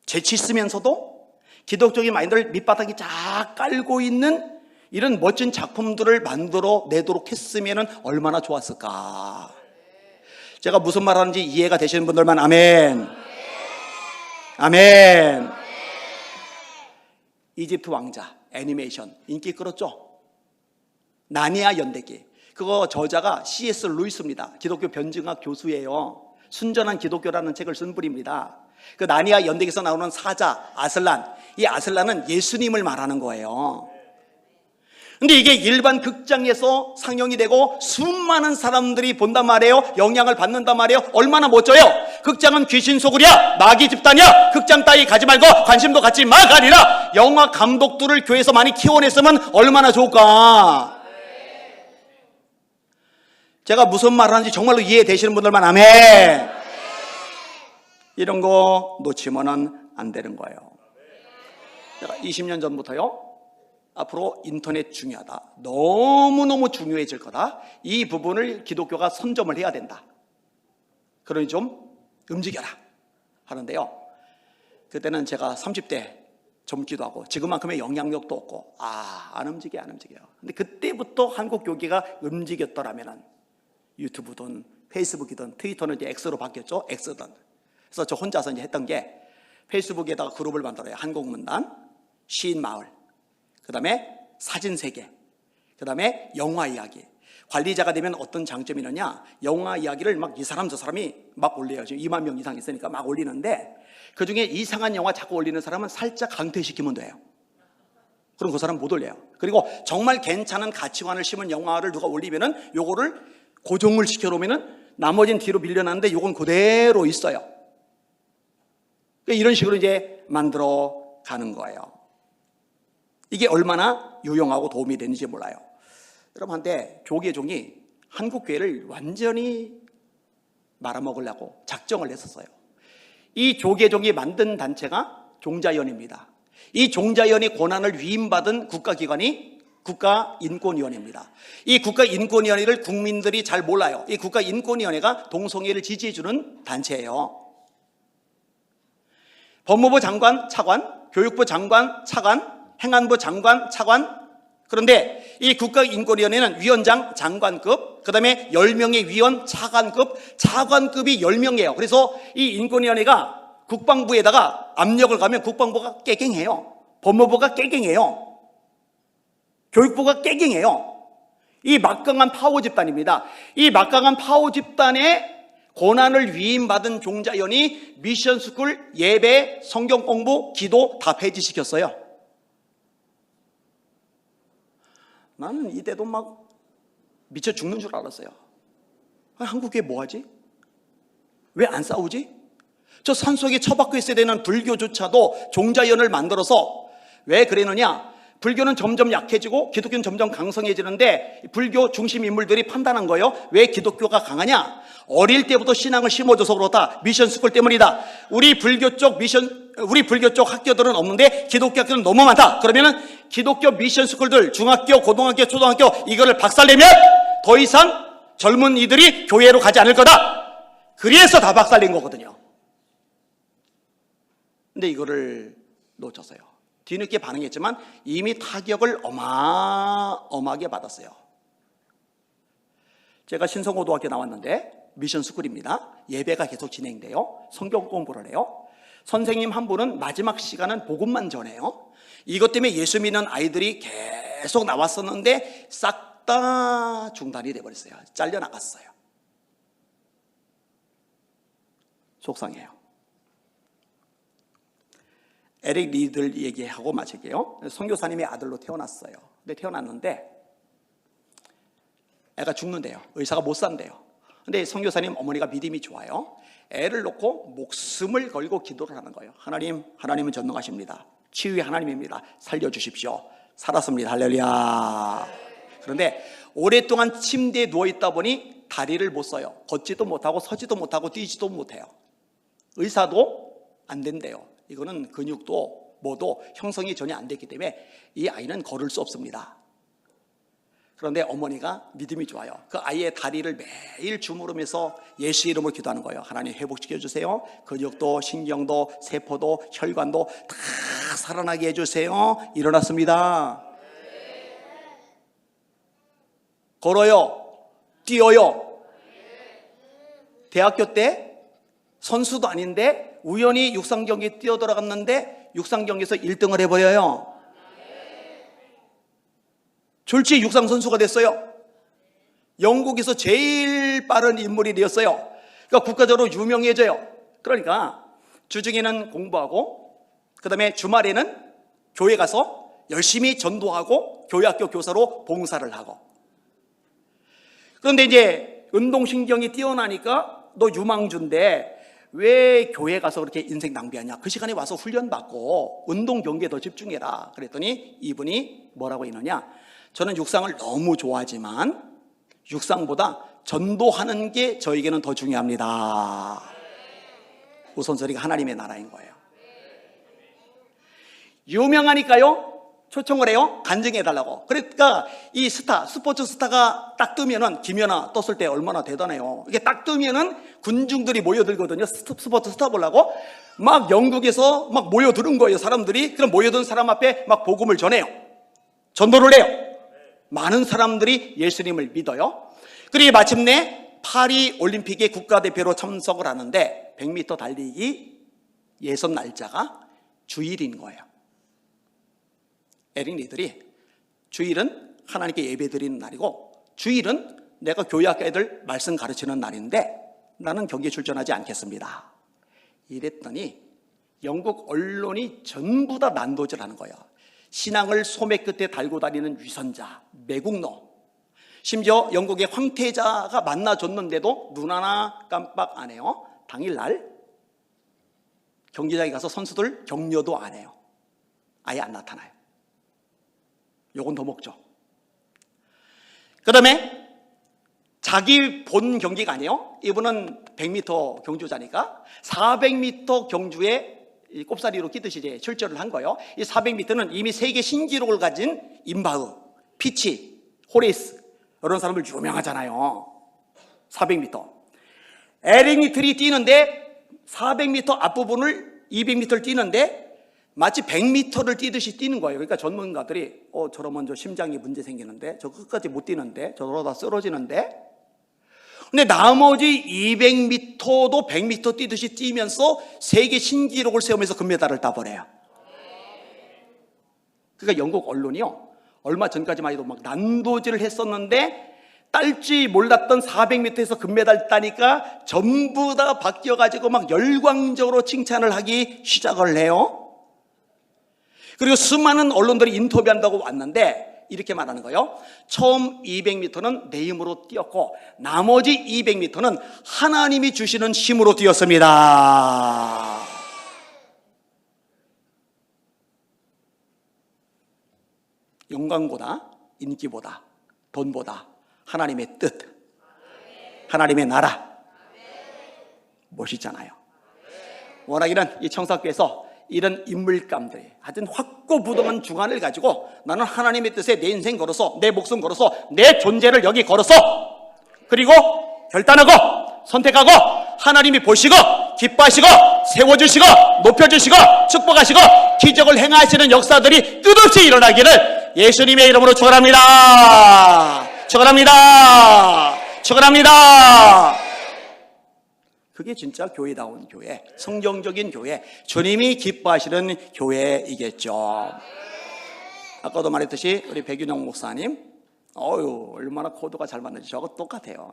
재치 있으면서도 기독적인 마인드를 밑바닥에 쫙 깔고 있는 이런 멋진 작품들을 만들어 내도록 했으면 얼마나 좋았을까. 제가 무슨 말 하는지 이해가 되시는 분들만 아멘. 아멘. 이집트 왕자 애니메이션 인기 끌었죠. 나니아 연대기. 그거 저자가 C.S. 루이스입니다. 기독교 변증학 교수예요. 순전한 기독교라는 책을 쓴 분입니다. 그 나니아 연대기에서 나오는 사자 아슬란, 이 아슬란은 예수님을 말하는 거예요. 근데 이게 일반 극장에서 상영이 되고 수많은 사람들이 본단 말이에요. 영향을 받는단 말이에요. 얼마나 멋져요. 극장은 귀신 소굴이야, 마귀 집단이야, 극장 따위 가지 말고 관심도 갖지 마가 아니라 영화 감독들을 교회에서 많이 키워냈으면 얼마나 좋을까. 제가 무슨 말 하는지 정말로 이해되시는 분들만 아멘. 이런 거 놓치면 안 되는 거예요. 제가 20년 전부터요, 앞으로 인터넷 중요하다, 너무너무 중요해질 거다, 이 부분을 기독교가 선점을 해야 된다, 그러니 좀 움직여라 하는데요. 그때는 제가 30대 젊기도 하고 지금만큼의 영향력도 없고 안 움직여요. 근데 그때부터 한국 교계가 움직였더라면 유튜브든 페이스북이든 트위터는 이제 X로 바뀌었죠. X든. 그래서 저 혼자서 이제 했던 게 페이스북에다가 그룹을 만들어요. 한국문단, 시인마을, 그 다음에 사진세계, 그 다음에 영화 이야기. 관리자가 되면 어떤 장점이 있느냐, 영화 이야기를 막 이 사람 저 사람이 막 올려요. 지금 2만 명 이상 있으니까 막 올리는데 그 중에 이상한 영화 자꾸 올리는 사람은 살짝 강퇴시키면 돼요. 그럼 그 사람 못 올려요. 그리고 정말 괜찮은 가치관을 심은 영화를 누가 올리면은 요거를 고정을 시켜놓으면은 나머지는 뒤로 밀려나는데 요건 그대로 있어요. 이런 식으로 이제 만들어 가는 거예요. 이게 얼마나 유용하고 도움이 되는지 몰라요. 여러분한테 조계종이 한국 교회를 완전히 말아먹으려고 작정을 했었어요. 이 조계종이 만든 단체가 종자연입니다. 이 종자연이 권한을 위임받은 국가기관이 국가인권위원회입니다. 이 국가인권위원회를 국민들이 잘 몰라요. 이 국가인권위원회가 동성애를 지지해주는 단체예요. 법무부 장관 차관, 교육부 장관 차관, 행안부 장관 차관. 그런데 이 국가인권위원회는 위원장 장관급, 그 다음에 10명의 위원 차관급이 10명이에요. 그래서 이 인권위원회가 국방부에다가 압력을 가면 국방부가 깨갱해요. 법무부가 깨갱해요. 교육부가 깨갱해요. 이 막강한 파워 집단입니다. 이 막강한 파워 집단의 권한을 위임받은 종자연이 미션스쿨, 예배, 성경 공부, 기도 다 폐지시켰어요. 나는 이때도 막 미쳐 죽는 줄 알았어요. 한국에 뭐하지? 왜 안 싸우지? 저 산속에 처박혀 있어야 되는 불교조차도 종자연을 만들어서 왜 그랬느냐? 불교는 점점 약해지고 기독교는 점점 강성해지는데 불교 중심 인물들이 판단한 거예요. 왜 기독교가 강하냐? 어릴 때부터 신앙을 심어줘서 그렇다. 미션 스쿨 때문이다. 우리 불교 쪽 학교들은 없는데 기독교 학교는 너무 많다. 그러면은 기독교 미션 스쿨들 중학교, 고등학교, 초등학교 이거를 박살내면 더 이상 젊은이들이 교회로 가지 않을 거다. 그래서 다 박살낸 거거든요. 근데 이거를 놓쳤어요. 뒤늦게 반응했지만 이미 타격을 어마어마하게 받았어요. 제가 신성고등학교 나왔는데 미션 스쿨입니다. 예배가 계속 진행돼요. 성경 공부를 해요. 선생님 한 분은 마지막 시간은 복음만 전해요. 이것 때문에 예수 믿는 아이들이 계속 나왔었는데 싹 다 중단이 돼버렸어요. 잘려나갔어요. 속상해요. 에릭 리들 얘기하고 마칠게요. 선교사님의 아들로 태어났어요. 근데 태어났는데 애가 죽는데요. 의사가 못 산대요. 근데 선교사님 어머니가 믿음이 좋아요. 애를 놓고 목숨을 걸고 기도를 하는 거예요. 하나님은 전능하십니다. 치유의 하나님입니다. 살려주십시오. 살았습니다. 할렐루야. 그런데 오랫동안 침대에 누워있다 보니 다리를 못 써요. 걷지도 못하고 서지도 못하고 뛰지도 못해요. 의사도 안 된대요. 이거는 근육도 뭐도 형성이 전혀 안 됐기 때문에 이 아이는 걸을 수 없습니다. 그런데 어머니가 믿음이 좋아요. 그 아이의 다리를 매일 주무르면서 예수 이름으로 기도하는 거예요. 하나님 회복시켜주세요. 근육도 신경도 세포도 혈관도 다 살아나게 해주세요. 일어났습니다. 걸어요. 뛰어요. 대학교 때 선수도 아닌데 우연히 육상경기에 뛰어들어갔는데 육상경기에서 1등을 해버려요. 졸지에 육상선수가 됐어요. 영국에서 제일 빠른 인물이 되었어요. 그러니까 국가적으로 유명해져요. 그러니까 주중에는 공부하고 그 다음에 주말에는 교회 가서 열심히 전도하고 교회학교 교사로 봉사를 하고. 그런데 이제 운동신경이 뛰어나니까 너 유망주인데 왜 교회 가서 그렇게 인생 낭비하냐? 그 시간에 와서 훈련받고 운동 경기에 더 집중해라. 그랬더니 이분이 뭐라고 했느냐? 저는 육상을 너무 좋아하지만 육상보다 전도하는 게 저에게는 더 중요합니다. 우선순위가 하나님의 나라인 거예요. 유명하니까요 초청을 해요. 간증해달라고. 그러니까 이 스포츠 스타가 딱 뜨면은 김연아 떴을 때 얼마나 대단해요. 이게 딱 뜨면은 군중들이 모여들거든요. 스포츠 스타 보려고 막 영국에서 막 모여드는 거예요. 사람들이. 그럼 모여든 사람 앞에 막 복음을 전해요. 전도를 해요. 많은 사람들이 예수님을 믿어요. 그리고 마침내 파리 올림픽의 국가대표로 참석을 하는데 100m 달리기 예선 날짜가 주일인 거예요. 에릭 리들이 주일은 하나님께 예배드리는 날이고 주일은 내가 교회학교 애들 말씀 가르치는 날인데 나는 경기에 출전하지 않겠습니다. 이랬더니 영국 언론이 전부 다 난도질하는 거예요. 신앙을 소매 끝에 달고 다니는 위선자, 매국노. 심지어 영국의 황태자가 만나줬는데도 눈 하나 깜빡 안 해요. 당일날 경기장에 가서 선수들 격려도 안 해요. 아예 안 나타나요. 요건 더 먹죠. 그 다음에 자기 본 경기가 아니에요. 이분은 100m 경주자니까 400m 경주에 꼽사리로 끼듯이 이제 출전을 한 거예요. 이 400m는 이미 세계 신기록을 가진 임바흐, 피치, 호레이스 이런 사람들 유명하잖아요. 400m. 에릭 리틀이 뛰는데 400m 앞부분을 200m를 뛰는데 마치 100m를 뛰듯이 뛰는 거예요. 그러니까 전문가들이 저러면 저 심장에 문제 생기는데 저 끝까지 못 뛰는데 저러다 쓰러지는데 근데 나머지 200m도 100m 뛰듯이 뛰면서 세계 신기록을 세우면서 금메달을 따버려요. 그러니까 영국 언론이요 얼마 전까지만 해도 막 난도질을 했었는데 딸지 몰랐던 400m에서 금메달 따니까 전부 다 바뀌어가지고 막 열광적으로 칭찬을 하기 시작을 해요. 그리고 수많은 언론들이 인터뷰한다고 왔는데 이렇게 말하는 거예요. 처음 200m는 내 힘으로 뛰었고 나머지 200m는 하나님이 주시는 힘으로 뛰었습니다. 영광보다, 인기보다, 돈보다 하나님의 뜻, 하나님의 나라 멋있잖아요. 워낙에는 이 청사교에서 이런 인물감들이 하여튼 확고부동한 주관을 가지고 나는 하나님의 뜻에 내 인생 걸어서, 내 목숨 걸어서, 내 존재를 여기 걸어서, 그리고 결단하고 선택하고 하나님이 보시고 기뻐하시고 세워주시고 높여주시고 축복하시고 기적을 행하시는 역사들이 끝없이 일어나기를 예수님의 이름으로 축원합니다. 축원합니다. 축원합니다. 그게 진짜 교회다운 교회, 성경적인 교회, 주님이 기뻐하시는 교회이겠죠. 아까도 말했듯이 우리 백윤영 목사님, 얼마나 코드가 잘 맞는지 저거 똑같아요.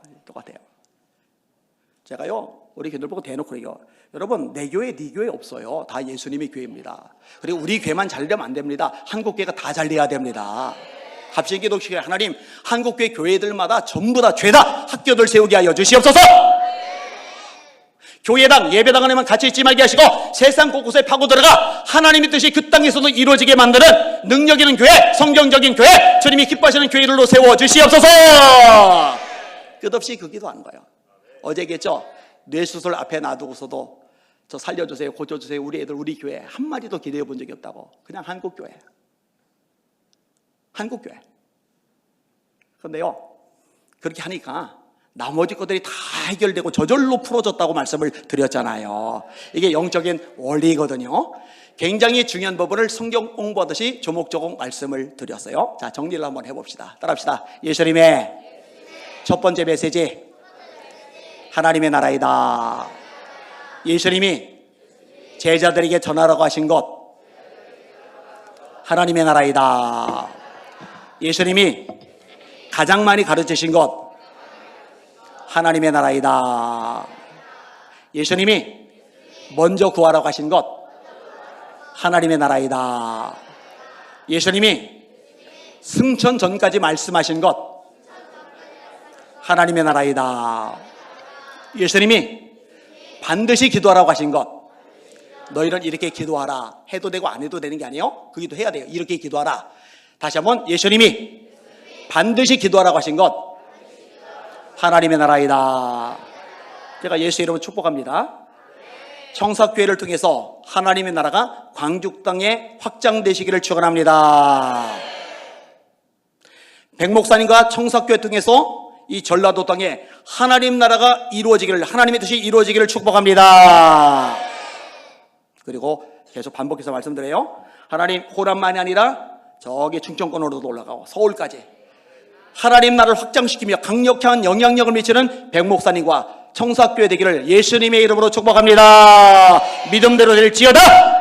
제가요, 우리 교인들 보고 대놓고 그래요. 여러분, 내 교회, 네 교회 없어요. 다 예수님의 교회입니다. 그리고 우리 교회만 잘 되면 안 됩니다. 한국교회가 다 잘 돼야 됩니다. 갑자기 기도시켜요. 하나님, 한국교회 교회들마다 전부 다 죄다 학교들 세우게 하여 주시옵소서. 교회당, 예배당 안에만 같이 있지 말게 하시고 세상 곳곳에 파고 들어가 하나님의 뜻이 그 땅에서도 이루어지게 만드는 능력 있는 교회, 성경적인 교회, 주님이 기뻐하시는 교회들로 세워주시옵소서. 끝없이 그 기도하는 거예요. 어제겠죠? 뇌수술 앞에 놔두고서도 저 살려주세요, 고쳐주세요, 우리 애들, 우리 교회 한마디도 기도해 본 적이 없다고. 그냥 한국교회. 그런데요, 그렇게 하니까 나머지 것들이 다 해결되고 저절로 풀어졌다고 말씀을 드렸잖아요. 이게 영적인 원리거든요. 굉장히 중요한 부분을 성경 공부하듯이 조목조목 말씀을 드렸어요. 자, 정리를 한번 해봅시다. 따라합시다. 예수님의 첫 번째 메시지, 하나님의 나라이다. 예수님이 제자들에게 전하라고 하신 것, 하나님의 나라이다. 예수님이 가장 많이 가르치신 것, 하나님의 나라이다. 예수님이 먼저 구하라고 하신 것, 하나님의 나라이다. 예수님이 승천 전까지 말씀하신 것, 하나님의 나라이다. 예수님이 반드시 기도하라고 하신 것, 너희는 이렇게 기도하라. 해도 되고 안 해도 되는 게 아니에요. 그 기도 해야 돼요. 이렇게 기도하라. 다시 한번, 예수님이 반드시 기도하라고 하신 것, 하나님의 나라이다. 제가 예수 이름으로 축복합니다. 청사교회를 통해서 하나님의 나라가 광주 땅에 확장되시기를 축원합니다. 백 목사님과 청사교회 통해서 이 전라도 땅에 하나님 나라가 이루어지기를, 하나님의 뜻이 이루어지기를 축복합니다. 그리고 계속 반복해서 말씀드려요. 하나님, 호남만이 아니라 저기 충청권으로도 올라가고 서울까지 하나님 나라를 확장시키며 강력한 영향력을 미치는 백 목사님과 청사교회 되기를 예수님의 이름으로 축복합니다. 믿음대로 될지어다.